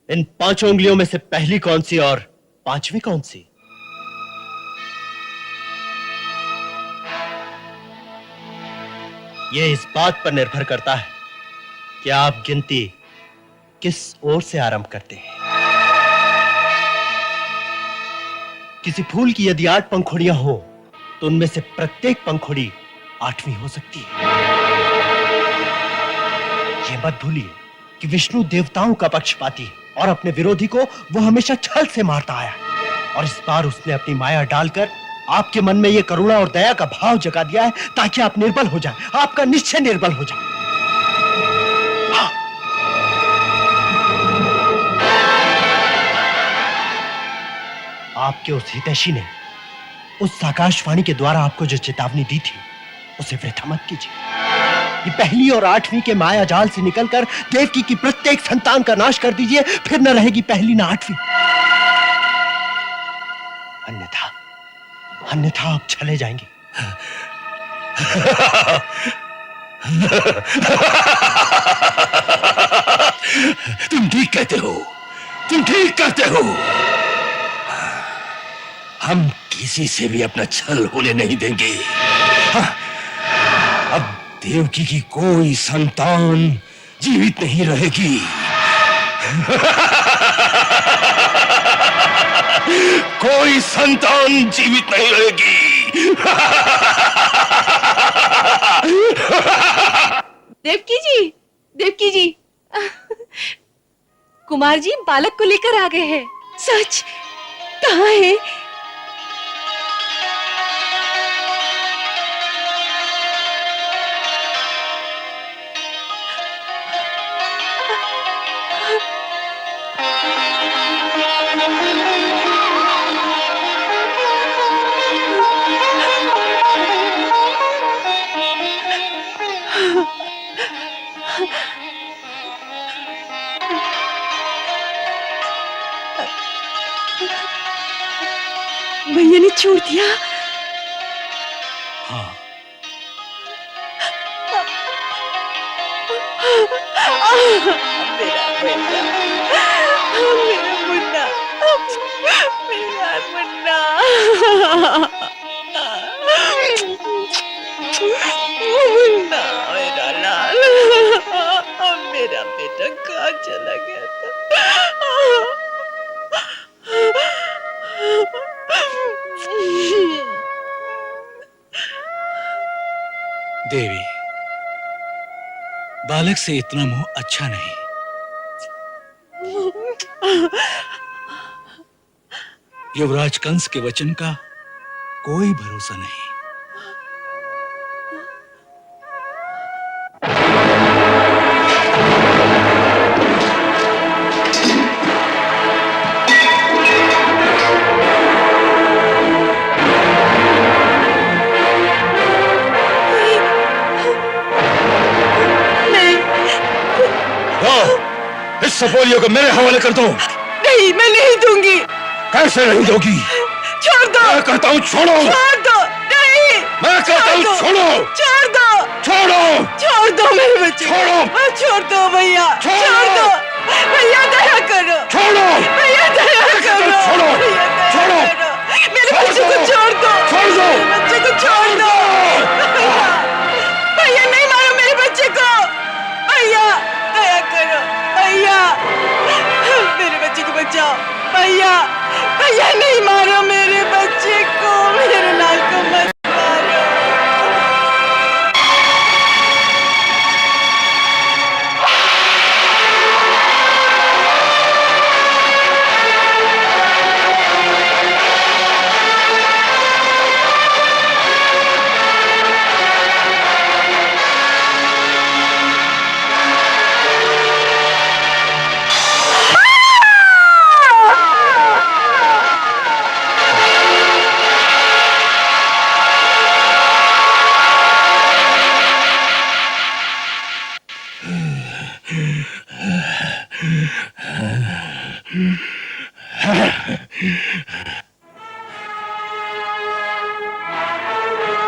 इन 5 उंगलियों में से पहली कौन सी और 5वीं कौन सी? यह इस बात पर निर्भर करता है कि आप गिनती किस ओर से आरंभ करते हैं। किसी फूल की यदि 8 पंखुड़ियां हो तो उनमें से प्रत्येक पंखुड़ी 8वीं हो सकती है। यह मत भूलिए कि विष्णु देवताओं का पक्षपाती है और अपने विरोधी को वो हमेशा छल से मारता आया, और इस बार उसने अपनी माया डालकर आपके मन में यह करुणा और दया का भाव जगा दिया है ताकि आप निर्बल हो जाएं, आपका निश्चय निर्बल हो जाए। हाँ। आपके उस हितैषी ने उस आकाशवाणी के द्वारा आपको जो चेतावनी दी थी उसे वृथा मत कीजिए। ये पहली और 8वीं के माया जाल से निकलकर देवकी की प्रत्येक संतान का नाश कर दीजिए, फिर न रहेगी पहली न 8वीं। अन्यथा आप चले जाएंगे। तुम ठीक कहते हो, तुम ठीक कहते हो। हम किसी से भी अपना छल होने नहीं देंगे। अब देवकी की कोई संतान जीवित नहीं रहेगी। कोई संतान जीवित नहीं रहेगी। देवकी जी कुमार जी बालक को लेकर आ गए हैं। सच? कहाँ है? भैया ने छोड़ दिया। हाँ। मेरा मुन्ना, मेरा मुन्ना, मुन्ना मेरा लाल, मेरा बेटा कहाँ चला गया था? देवी, बालक से इतना मोह अच्छा नहीं। युवराज कंस के वचन का कोई भरोसा नहीं। इस सपोलियो को मेरे हवाले कर दो। नहीं, मैं नहीं दूंगी। कैसे नहीं दोगी? छोड़ दो। मैं कहता हूँ छोड़ो। छोड़ दो। नहीं। मैं कहता हूँ छोड़ो। छोड़ दो। छोड़ो। छोड़ दो मेरे बच्चे। छोड़ो। छोड़ दो भैया। छोड़ दो भैया, दया करो। छोड़ो भैया, दया करो। छोड़ो। छोड़ो। मेरे बच्चे को छोड़ दो। छोड़ दो। मेरे बच्चे को छोड़ दो। भैया नहीं मारो मेरे बच्चे को। भैया दया करो। भैया मेरे बच्चे को बचाओ। भैया, भैया नहीं मारो मेरे बच्चे को, मेरे लाल को मत मारो।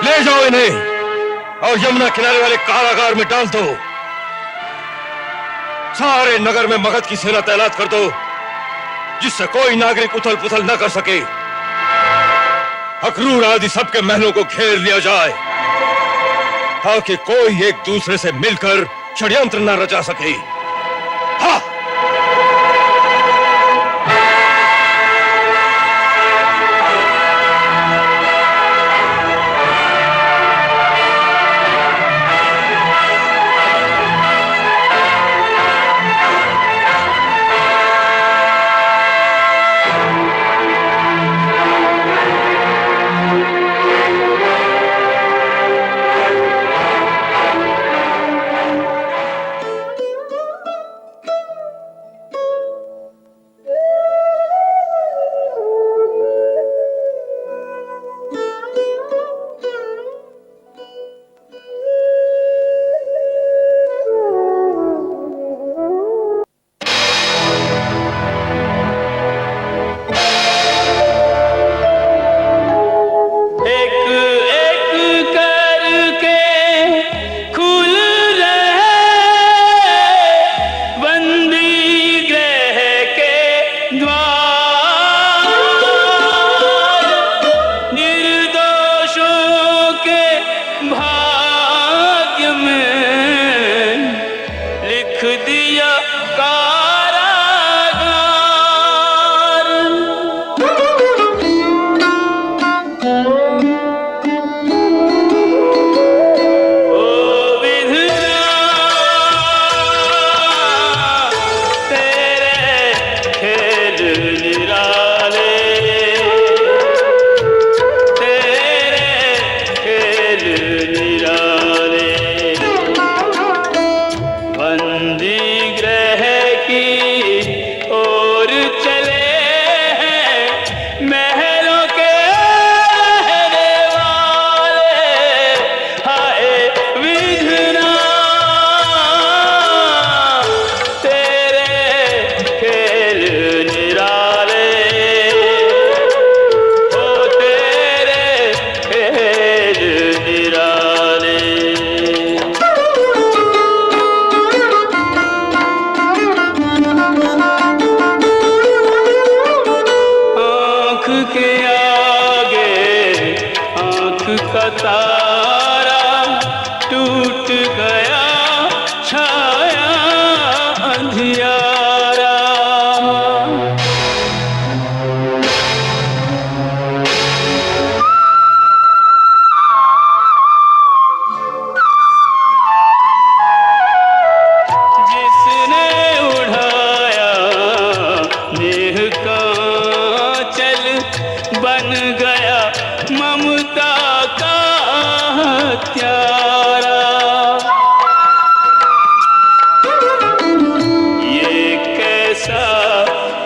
ले जाओ इन्हें और यमुना किनारे वाले कारागार में डाल दो। सारे नगर में मगध की सेना तैनात कर दो, जिससे कोई नागरिक उथल पुथल न कर सके। अक्रूर आदि सबके महलों को घेर लिया जाए, ताकि कोई एक दूसरे से मिलकर षड्यंत्र न रचा सके। हाँ।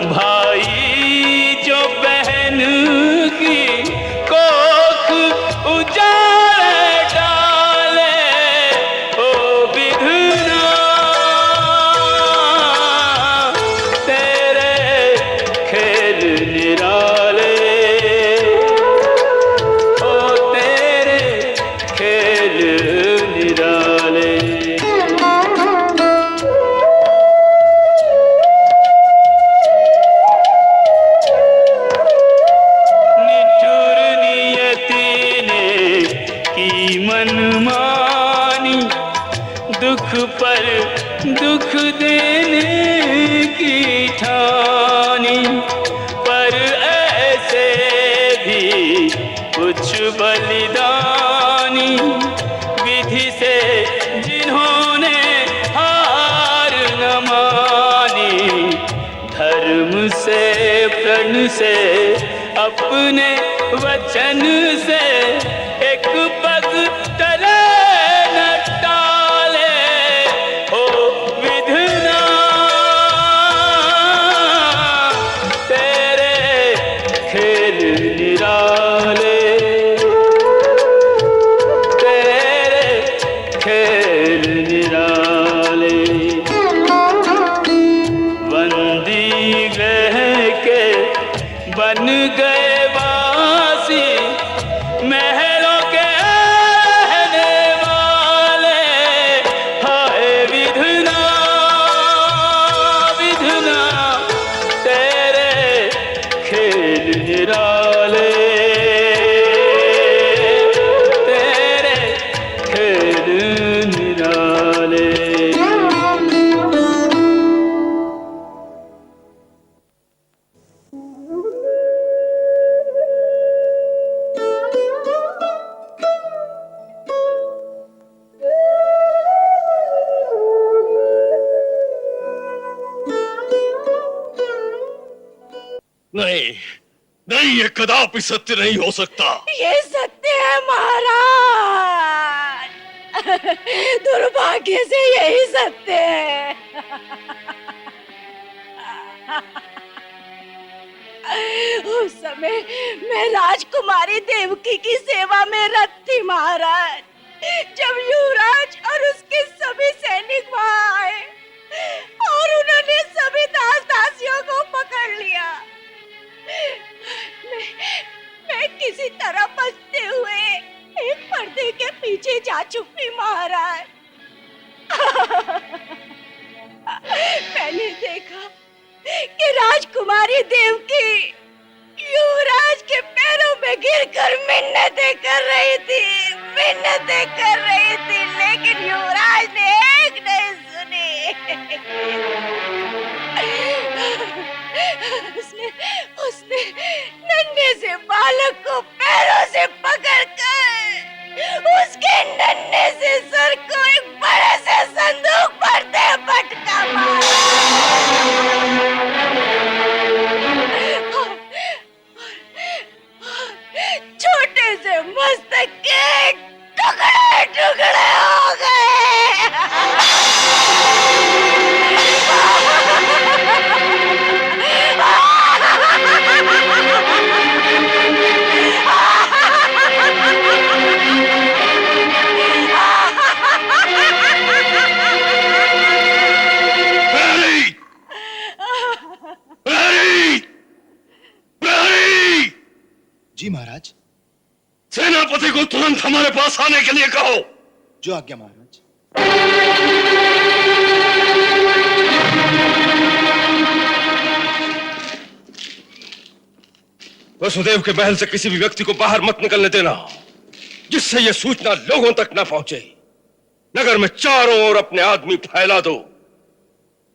भाई जो बहन की कोख उजाड़ डाले, ओ विधना तेरे खेल निराले, ओ तेरे खेल निराले। निठुर नियति ने की मनमानी, दुख पर दुख देने की ठानी, पर ऐसे भी कुछ बलिदानी, विधि से जिन्होंने हार न मानी, धर्म से प्रण से अपने वचन से एक पग टले न टाले, ओ विधना तेरे खेल निराले, तेरे खेल निराले। बंदी गृह के बन गए वासी, महलों के रहने वाले, हाय विधना विधना तेरे खेल निराले, तेरे खेल निराले। नहीं, नहीं, ये कदापि सत्य नहीं हो सकता। ये सत्य है महाराज, दुर्भाग्य से यही सत्य है। उस समय मैं राजकुमारी देवकी की सेवा में रत थी महाराज, जब युवराज और उसके सभी सैनिक वहां आए और उन्होंने सभी दास दासियों को पकड़ लिया। मैं किसी तरह बचते हुए एक पर्दे के पीछे जा छुपी महाराज। मैंने देखा कि राजकुमारी देवकी युवराज के पैरों में गिरकर मिन्नतें कर रही थी, मिन्नतें कर रही थी, लेकिन युवराज ने एक नहीं सुनी। उसने नन्हे से बालक को पैरों से पकड़कर उसके नन्हे से सर को एक बड़े से संदूक पर दे पटका मारा। छोटे से मस्तक के टुकड़े टुकड़े हो गए। जी महाराज। सेनापति को तुरंत हमारे पास आने के लिए कहो। जो आज्ञा महाराज। वसुदेव के महल से किसी भी व्यक्ति को बाहर मत निकलने देना, जिससे यह सूचना लोगों तक न पहुंचे। नगर में चारों ओर अपने आदमी फैला दो,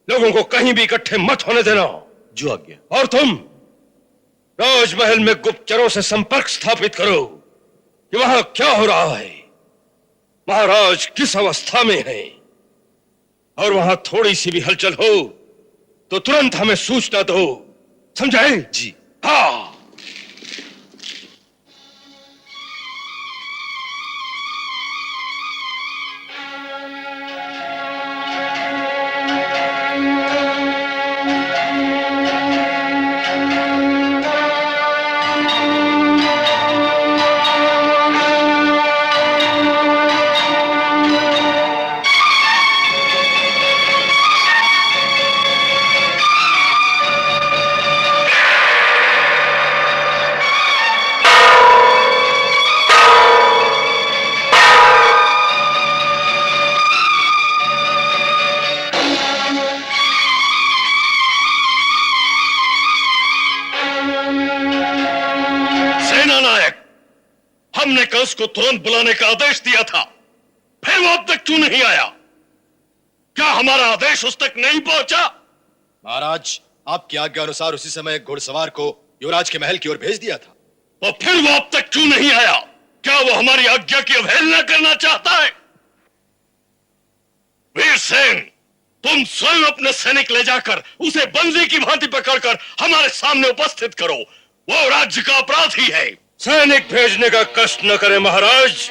लोगों को कहीं भी इकट्ठे मत होने देना। जो आज्ञा। और तुम राजमहल में गुप्तचरों से संपर्क स्थापित करो कि वहां क्या हो रहा है, महाराज किस अवस्था में हैं, और वहां थोड़ी सी भी हलचल हो तो तुरंत हमें सूचना दो, समझाए? जी। हाँ। उसको तुरंत बुलाने का आदेश दिया था, फिर वो अब तक क्यों नहीं आया? क्या हमारा आदेश उस तक नहीं पहुंचा? महाराज, आपकी आज्ञा अनुसार उसी समय एक घुड़सवार को युवराज के महल की ओर भेज दिया था। तो फिर वो अब तक क्यों नहीं आया? क्या वो हमारी आज्ञा की अवहेलना करना चाहता है? वीरसेन, तुम स्वयं अपने सैनिक ले जाकर उसे बंदी की भांति पकड़कर हमारे सामने उपस्थित करो। वो राज्य का अपराधी है। सैनिक भेजने का कष्ट न करें महाराज।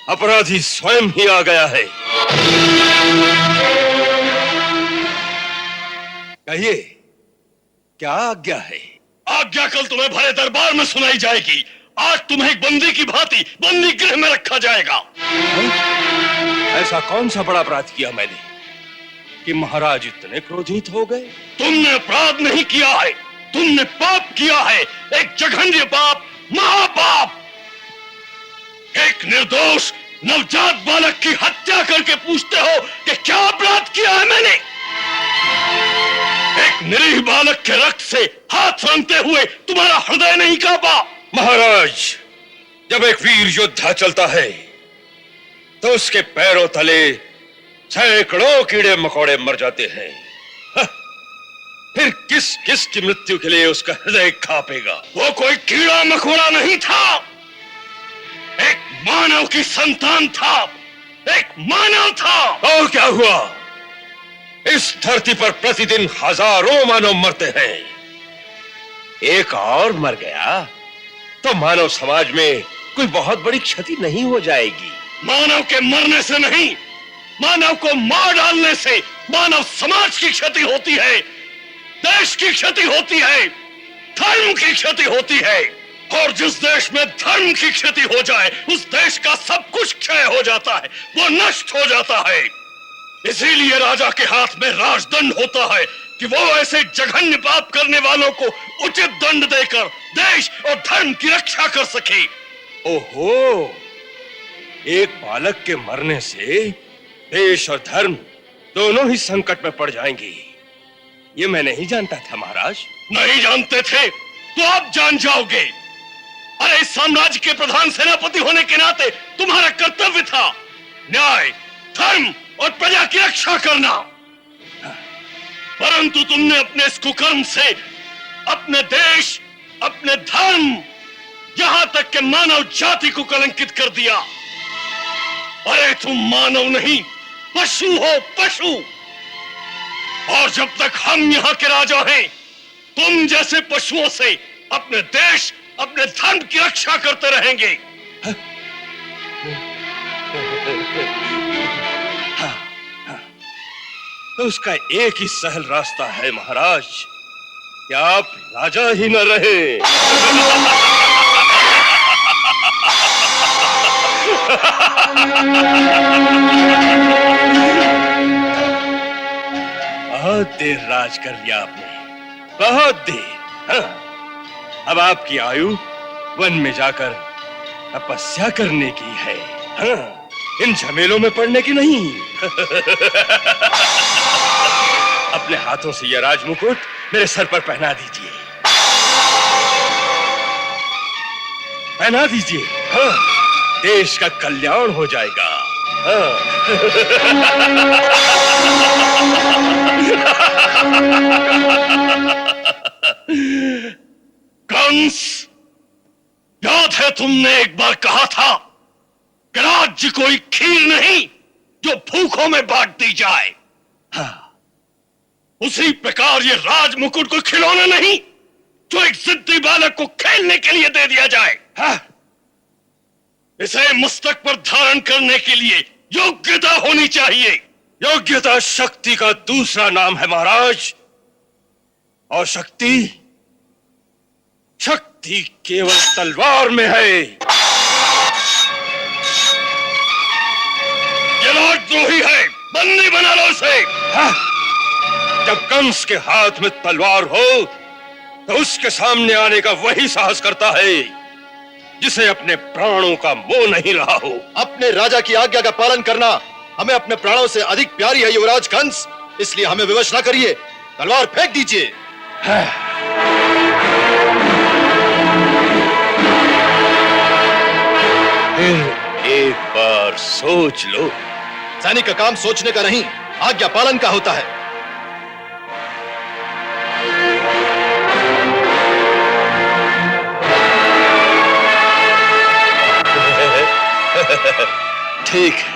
अपराधी स्वयं ही आ गया है। कहिए, क्या आज्ञा है? आज्ञा कल तुम्हें भरे दरबार में सुनाई जाएगी। आज तुम्हें एक बंदी की भांति बंदी गृह में रखा जाएगा। ऐसा कौन सा बड़ा अपराध किया मैंने कि महाराज इतने क्रोधित हो गए? तुमने अपराध नहीं किया है, तुमने पाप किया है, एक जघन्य पाप, महापाप। एक निर्दोष नवजात बालक की हत्या करके पूछते हो कि क्या अपराध किया है मैंने? एक निरीह बालक के रक्त से हाथ रंगते हुए तुम्हारा हृदय नहीं कांपा? महाराज, जब एक वीर योद्धा चलता है तो उसके पैरों तले सैकड़ों कीड़े मकोड़े मर जाते हैं। फिर किस किस की मृत्यु के लिए उसका हृदय कांपेगा? वो कोई कीड़ा मकोड़ा नहीं था, एक मानव की संतान था, एक मानव था। और क्या हुआ? इस धरती पर प्रतिदिन हजारों मानव मरते हैं। एक और मर गया तो मानव समाज में कोई बहुत बड़ी क्षति नहीं हो जाएगी। मानव के मरने से नहीं, मानव को मार डालने से मानव समाज की क्षति होती है, देश की क्षति होती है, धर्म की क्षति होती है। और जिस देश में धर्म की क्षति हो जाए, उस देश का सब कुछ क्षय हो जाता है, वो नष्ट हो जाता है। इसीलिए राजा के हाथ में राजदंड होता है कि वो ऐसे जघन्य पाप करने वालों को उचित दंड देकर देश और धर्म की रक्षा कर सके। ओहो, एक बालक के मरने से देश और धर्म दोनों ही संकट में पड़ जाएंगे। ये मैं नहीं जानता था महाराज। नहीं जानते थे तो अब जान जाओगे। अरे इस साम्राज्य के प्रधान सेनापति होने के नाते तुम्हारा कर्तव्य था न्याय, धर्म और प्रजा की रक्षा करना। परंतु तुमने अपने इस कुकर्म से अपने देश, अपने धर्म, यहां तक कि मानव जाति को कलंकित कर दिया। अरे तुम मानव नहीं, पशु हो, पशु। और जब तक हम यहां के राजा हैं, तुम जैसे पशुओं से अपने देश, अपने धर्म की रक्षा करते रहेंगे। तो उसका एक ही सहल रास्ता है महाराज कि आप राजा ही न रहे। बहुत देर राज कर लिया आपने, बहुत देर। हाँ। अब आपकी आयु वन में जाकर तपस्या करने की है। हाँ, इन झमेलों में पड़ने की नहीं। अपने हाथों से यह राजमुकुट मेरे सर पर पहना दीजिए, पहना दीजिए। हाँ, देश का कल्याण हो जाएगा। हाँ। कंस, याद है तुमने एक बार कहा था कि राज्य कोई खीर नहीं जो भूखों में बांट दी जाए। हाँ, उसी प्रकार ये राज मुकुट कोई खिलौना नहीं जो एक जिद्दी बालक को खेलने के लिए दे दिया जाए। हाँ, इसे मस्तक पर धारण करने के लिए योग्यता होनी चाहिए। योग्यता शक्ति का दूसरा नाम है महाराज। और शक्ति, शक्ति केवल तलवार में है। ये राजद्रोही है, बंदी बना लो उसे। हाँ? जब कंस के हाथ में तलवार हो तो उसके सामने आने का वही साहस करता है जिसे अपने प्राणों का मोह नहीं रहा हो। अपने राजा की आज्ञा का पालन करना हमें अपने प्राणों से अधिक प्यारी है युवराज कंस, इसलिए हमें विवश न करिए, तलवार फेंक दीजिए। फिर एक बार सोच लो। सैनिक का काम सोचने का नहीं, आज्ञा पालन का होता है। ठीक है,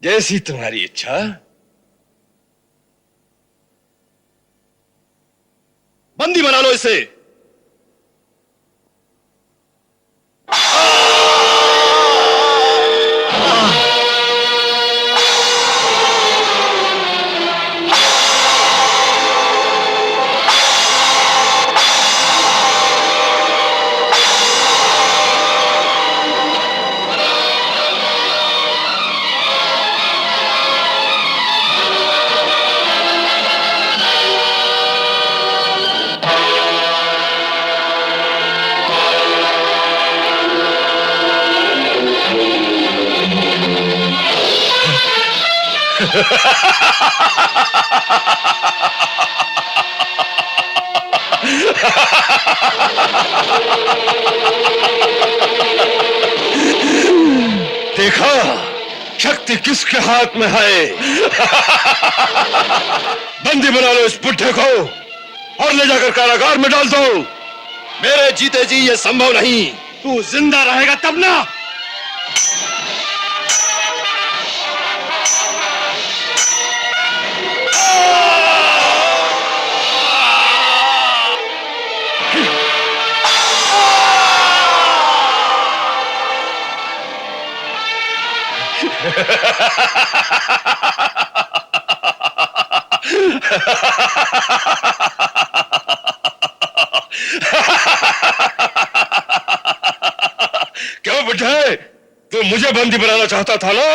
जैसी तुम्हारी इच्छा। बंदी बना लो इसे। देखा शक्ति किसके हाथ में है। बंदी बना लो इस बुड्ढे को और ले जाकर कारागार में डाल दो। मेरे जीते जी ये संभव नहीं। तू जिंदा रहेगा तब ना। क्यों बुड्ढे, तू मुझे बंदी बनाना चाहता था ना?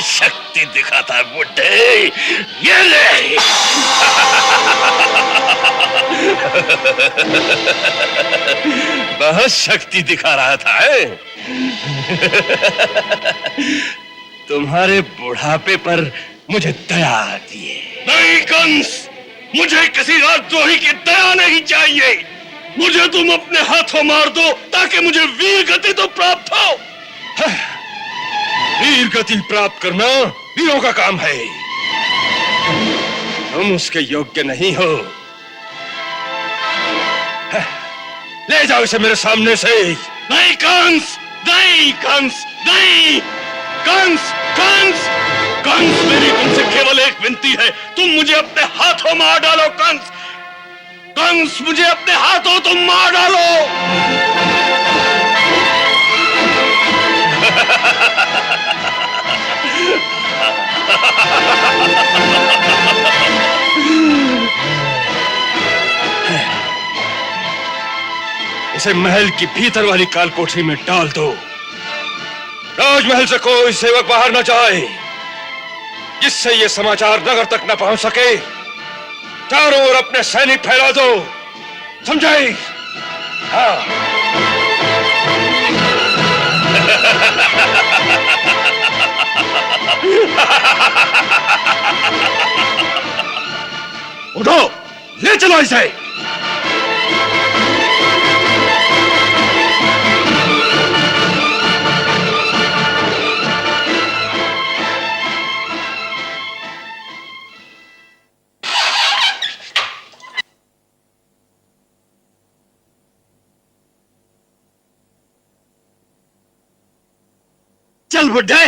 शक्ति दिखाता है बुड्ढे, ये ले। बहुत शक्ति दिखा रहा था तुम्हारे बुढ़ापे पर मुझे दया आती है। नहीं कंस, मुझे किसी राजद्रोही की दया नहीं चाहिए। मुझे तुम अपने हाथों मार दो ताकि मुझे वीर गति तो प्राप्त हो। वीर गति प्राप्त करना वीरों का काम है, तुम उसके योग्य नहीं हो। ले जाओ इसे मेरे सामने से। नहीं कंस, नहीं कंस, नहीं कंस, कंस, कंस, मेरी तुमसे केवल एक विनती है, तुम मुझे अपने हाथों मार डालो। कंस, कंस, मुझे अपने हाथों तुम मार डालो। इसे महल की भीतर वाली कालकोठरी में डाल दो। राजमहल से कोई सेवक बाहर न जाए, जिससे ये समाचार नगर तक न पहुंच सके। चारों ओर अपने सैनिक फैला दो, समझाई? हाँ। उठो, ले चलो इसे। चल बुड्ढे।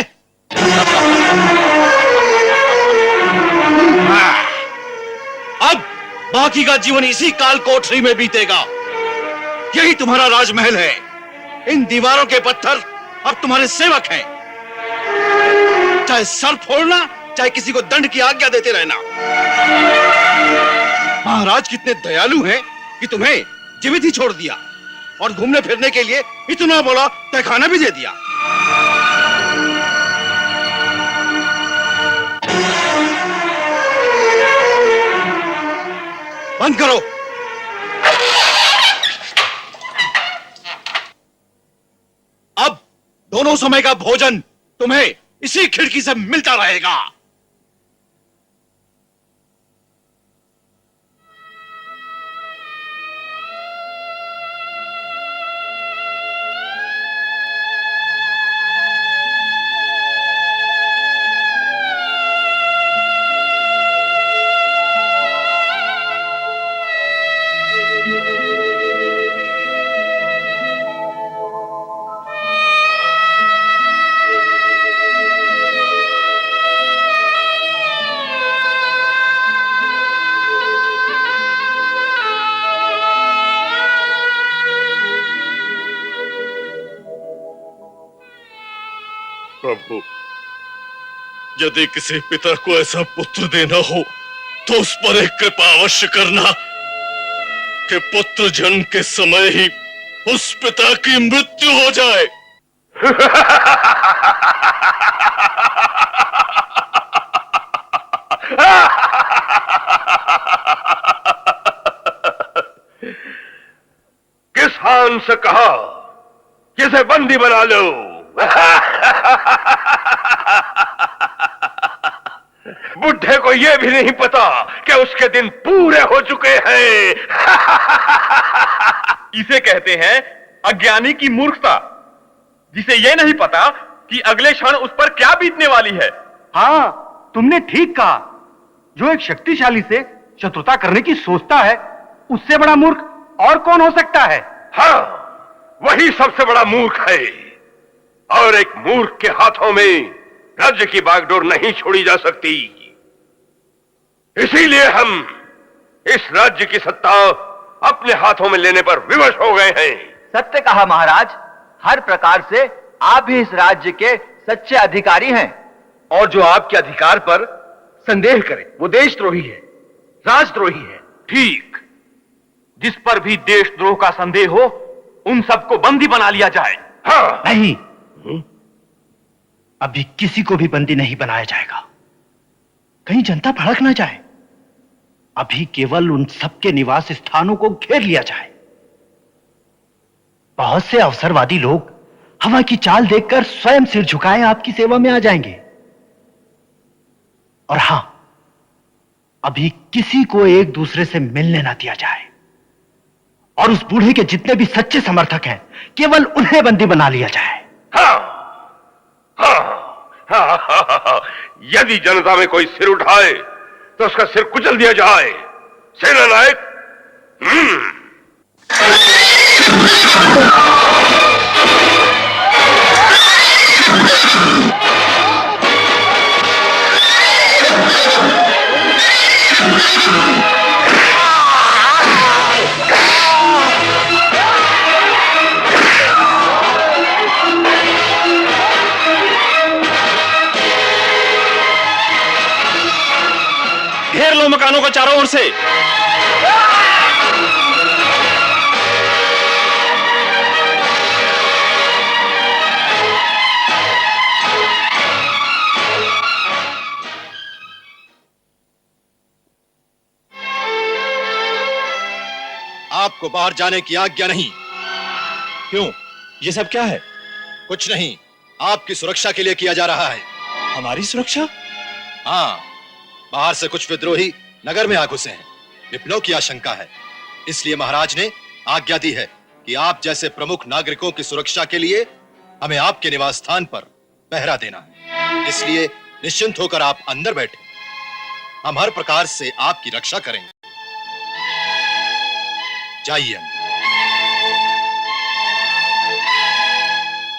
अब बाकी का जीवन इसी काल कोठरी में बीतेगा। यही तुम्हारा राजमहल है। इन दीवारों के पत्थर अब तुम्हारे सेवक हैं। चाहे सर फोड़ना, चाहे किसी को दंड की आज्ञा देते रहना। महाराज कितने दयालु हैं कि तुम्हें जीवित ही छोड़ दिया और घूमने फिरने के लिए इतना बड़ा तहखाना भी दे दिया। बंद करो। अब दोनों समय का भोजन तुम्हें इसी खिड़की से मिलता रहेगा। प्रभु, यदि किसी पिता को ऐसा पुत्र देना हो तो उस पर एक कृपा अवश्य करना कि पुत्र जन्म के समय ही उस पिता की मृत्यु हो जाए। किसान से कहा कि इसे बंदी बना लो। बुढ़े को यह भी नहीं पता कि उसके दिन पूरे हो चुके हैं। इसे कहते हैं अज्ञानी की मूर्खता, जिसे यह नहीं पता कि अगले क्षण उस पर क्या बीतने वाली है। हाँ, तुमने ठीक कहा। जो एक शक्तिशाली से शत्रुता करने की सोचता है, उससे बड़ा मूर्ख और कौन हो सकता है? हाँ, वही सबसे बड़ा मूर्ख है। और एक मूर्ख के हाथों में राज्य की बागडोर नहीं छोड़ी जा सकती। इसीलिए हम इस राज्य की सत्ता अपने हाथों में लेने पर विवश हो गए हैं। सत्य कहा महाराज। हर प्रकार से आप भी इस राज्य के सच्चे अधिकारी हैं। और जो आपके अधिकार पर संदेह करे वो देशद्रोही है, राजद्रोही है। ठीक, जिस पर भी देशद्रोह का संदेह हो उन सबको बंदी बना लिया जाए। हाँ। नहीं, अभी किसी को भी बंदी नहीं बनाया जाएगा, कहीं जनता भड़क ना जाए। अभी केवल उन सबके निवास स्थानों को घेर लिया जाए। बहुत से अवसरवादी लोग हवा की चाल देखकर स्वयं सिर झुकाए आपकी सेवा में आ जाएंगे। और हां, अभी किसी को एक दूसरे से मिलने ना दिया जाए। और उस बूढ़े के जितने भी सच्चे समर्थक हैं, केवल उन्हें बंदी बना लिया जाए। हाँ, हाँ, हाँ, हाँ, हाँ। यदि जनता में कोई सिर उठाए तो उसका सिर कुचल दिया जाए। सेना नायक। घेर लो मकानों को चारों ओर से। आपको बाहर जाने की आज्ञा नहीं। क्यों? ये सब क्या है? कुछ नहीं, आपकी सुरक्षा के लिए किया जा रहा है। हमारी सुरक्षा? हाँ, बाहर से कुछ विद्रोही नगर में आ घुसे हैं। विप्लव की आशंका है, इसलिए महाराज ने आज्ञा दी है कि आप जैसे प्रमुख नागरिकों की सुरक्षा के लिए हमें आपके निवास स्थान पर पहरा देना है। इसलिए निश्चिंत होकर आप अंदर बैठे, हम हर प्रकार से आपकी रक्षा करेंगे। जाइए अंदर,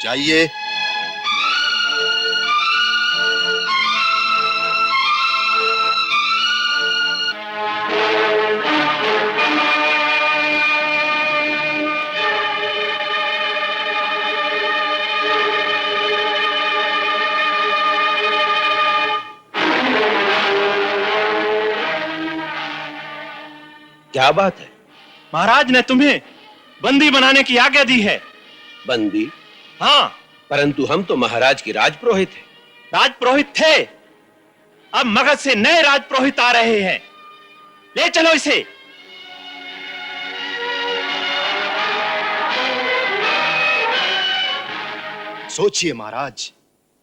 जाइए। क्या बात है? महाराज ने तुम्हें बंदी बनाने की आज्ञा दी है। बंदी? हाँ। परंतु हम तो महाराज की राजपुरोहित हैं। राजपुरोहित थे, अब मगध से नए राजपुरोहित आ रहे हैं। ले चलो इसे। सोचिए महाराज,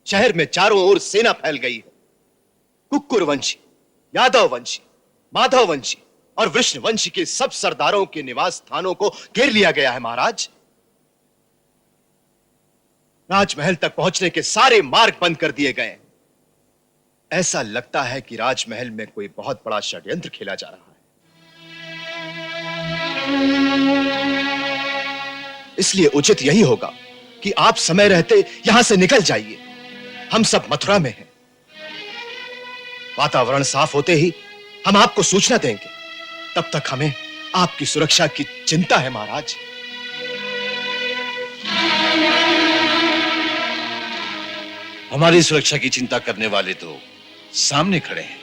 शहर में चारों ओर सेना फैल गई है। कुक्कुर वंशी, यादव वंशी, माधव वंशी और वृष्ण वंशी के सब सरदारों के निवास स्थानों को घेर लिया गया है महाराज। राजमहल तक पहुंचने के सारे मार्ग बंद कर दिए गए हैं। ऐसा लगता है कि राजमहल में कोई बहुत बड़ा षड्यंत्र खेला जा रहा है। इसलिए उचित यही होगा कि आप समय रहते यहां से निकल जाइए। हम सब मथुरा में हैं। वातावरण साफ होते ही हम आपको सूचना देंगे। तब तक हमें आपकी सुरक्षा की चिंता है महाराज। हमारी सुरक्षा की चिंता करने वाले तो सामने खड़े हैं।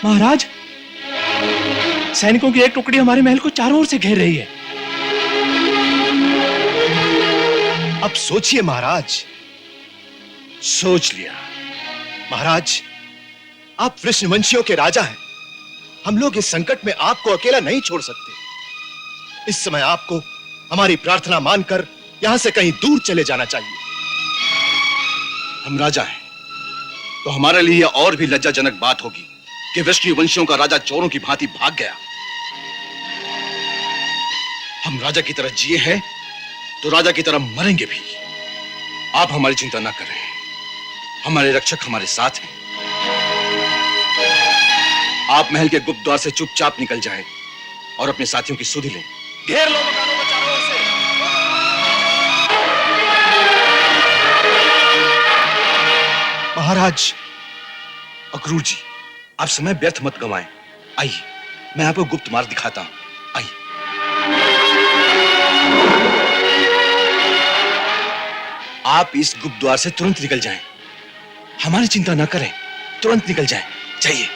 महाराज, सैनिकों की एक टुकड़ी हमारे महल को चारों ओर से घेर रही है। अब सोचिए महाराज। सोच लिया। महाराज, आप वृषणवंशियों के राजा हैं। हम लोग इस संकट में आपको अकेला नहीं छोड़ सकते। इस समय आपको हमारी प्रार्थना मानकर यहां से कहीं दूर चले जाना चाहिए। हम राजा हैं, तो हमारे लिए और भी लज्जाजनक बात होगी कि वृषणवंशियों का राजा चोरों की भांति भाग गया। हम राजा की तरह जिए हैं तो राजा की तरह मरेंगे भी। आप हमारी चिंता ना करें, हमारे रक्षक हमारे साथ हैं। आप महल के गुप्त द्वार से चुपचाप निकल जाएं और अपने साथियों की सुधि लें। घेर लो मकानों को चारों ओर से। महाराज, अक्रूर जी, आप समय व्यर्थ मत गंवाएं। आइए, मैं आपको गुप्त मार्ग दिखाता हूं। आइए। आप इस गुप्त द्वार से तुरंत निकल जाएं। हमारी चिंता ना करें, तुरंत निकल जाएं। जाइए।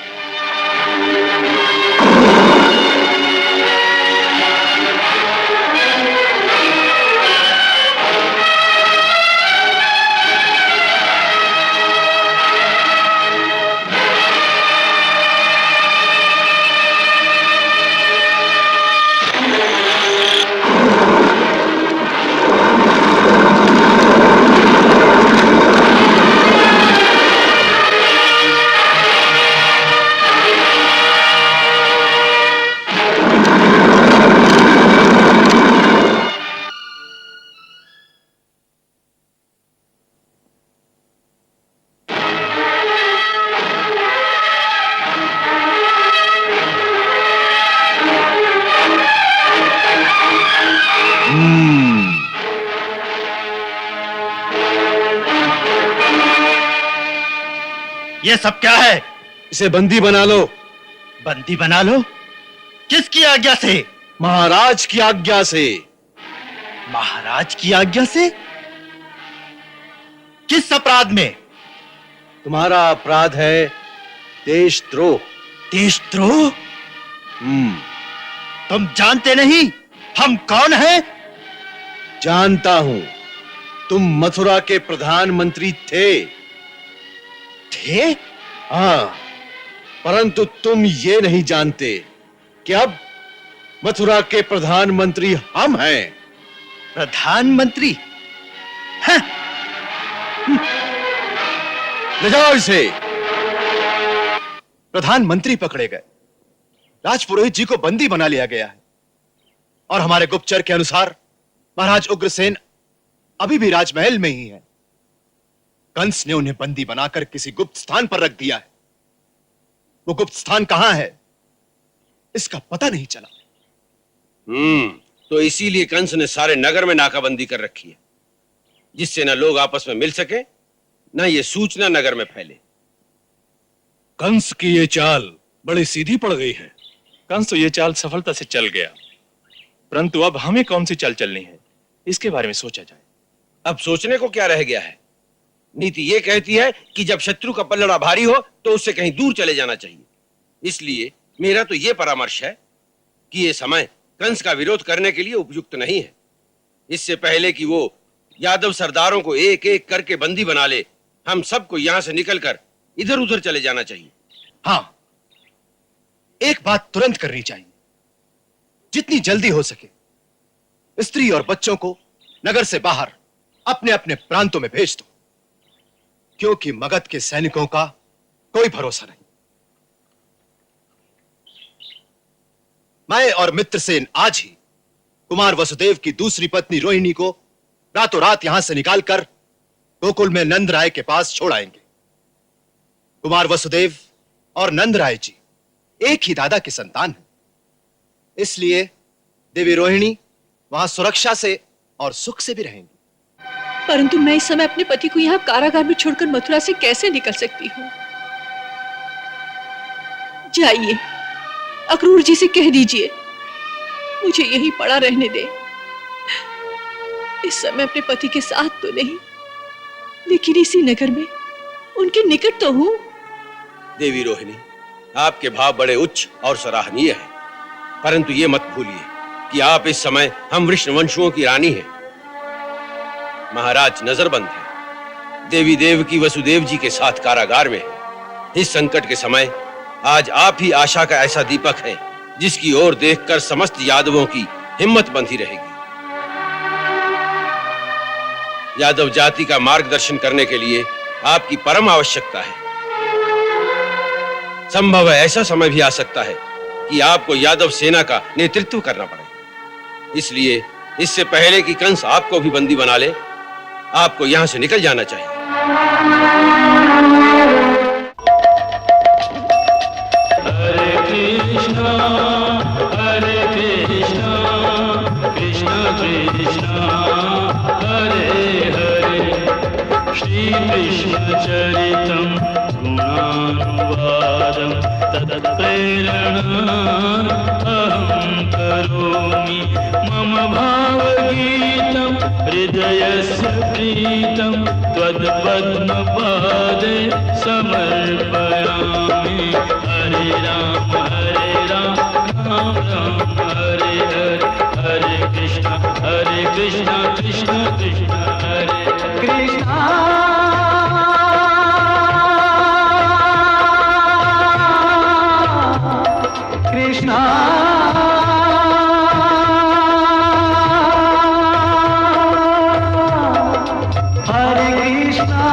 ये सब क्या है? इसे बंदी बना लो। बंदी बना लो? किसकी आज्ञा से? महाराज की आज्ञा से। महाराज की आज्ञा से? किस अपराध में? तुम्हारा अपराध है देशद्रोह। देशद्रोह? तुम जानते नहीं हम कौन हैं? जानता हूं, तुम मथुरा के प्रधानमंत्री थे। थे? हाँ, परंतु तुम ये नहीं जानते कि अब मथुरा के प्रधानमंत्री हम हैं। प्रधानमंत्री? हैं? ले जाओ इसे। प्रधानमंत्री पकड़े गए, राजपुरोहित जी को बंदी बना लिया गया है और हमारे गुप्तचर के अनुसार महाराज उग्रसेन अभी भी राजमहल में ही है। कंस ने उन्हें बंदी बनाकर किसी गुप्त स्थान पर रख दिया है। वो गुप्त स्थान कहां है, इसका पता नहीं चला। तो इसीलिए कंस ने सारे नगर में नाकाबंदी कर रखी है, जिससे ना लोग आपस में मिल सके, ना ये सूचना नगर में फैले। कंस की ये चाल बड़ी सीधी पड़ गई है। कंस तो ये चाल सफलता से चल गया, परंतु अब हमें कौन सी चाल चलनी है, इसके बारे में सोचा जाए। अब सोचने को क्या रह गया है? नीति ये कहती है कि जब शत्रु का पलड़ा भारी हो तो उससे कहीं दूर चले जाना चाहिए। इसलिए मेरा तो ये परामर्श है कि ये समय कंस का विरोध करने के लिए उपयुक्त नहीं है। इससे पहले कि वो यादव सरदारों को एक एक करके बंदी बना ले, हम सबको यहां से निकलकर इधर उधर चले जाना चाहिए। हाँ, एक बात तुरंत करनी चाहिए। जितनी जल्दी हो सके स्त्री और बच्चों को नगर से बाहर अपने अपने प्रांतों में भेज दो, क्योंकि मगध के सैनिकों का कोई भरोसा नहीं। मैं और मित्रसेन आज ही कुमार वसुदेव की दूसरी पत्नी रोहिणी को रातों रात यहां से निकालकर गोकुल में नंद राय के पास छोड़ आएंगे। कुमार वसुदेव और नंद राय जी एक ही दादा की संतान हैं, इसलिए देवी रोहिणी वहां सुरक्षा से और सुख से भी रहेंगी। परंतु मैं इस समय अपने पति को यहाँ कारागार में छोड़कर मथुरा से कैसे निकल सकती हूँ? जाइए, अक्रूर जी से कह दीजिए मुझे यहीं पड़ा रहने दे। इस समय अपने पति के साथ तो नहीं, लेकिन इसी नगर में उनके निकट तो हूँ। देवी रोहिणी, आपके भाव बड़े उच्च और सराहनीय हैं, परंतु ये मत भूलिए कि आप इस समय हम वृषवंशुओं की रानी हैं। महाराज नजरबंद है, देवी देवकी वसुदेव जी के साथ कारागार में है। इस संकट के समय आज आप ही आशा का ऐसा दीपक है जिसकी ओर देखकर समस्त यादवों की हिम्मत बंधी रहेगी। यादव जाति का मार्गदर्शन करने के लिए आपकी परम आवश्यकता है। संभव है ऐसा समय भी आ सकता है कि आपको यादव सेना का नेतृत्व करना पड़े। इसलिए इससे पहले कि कंस आपको भी बंदी बना ले, आपको यहां से निकल जाना चाहिए। हरे कृष्णा कृष्ण कृष्णा हरे हरे, श्री कृष्ण चरितम गुणानुवादम तत्प्रेरणा अहं करोमि, मम भावगीतं हृदयस्य प्रीतं त्वत्पद्मपादे समर्पयामि। हरे राम राम राम हरे हरे, हरे कृष्णा कृष्ण कृष्ण हरे कृष्णा। कृष्णा हरे कृष्णा।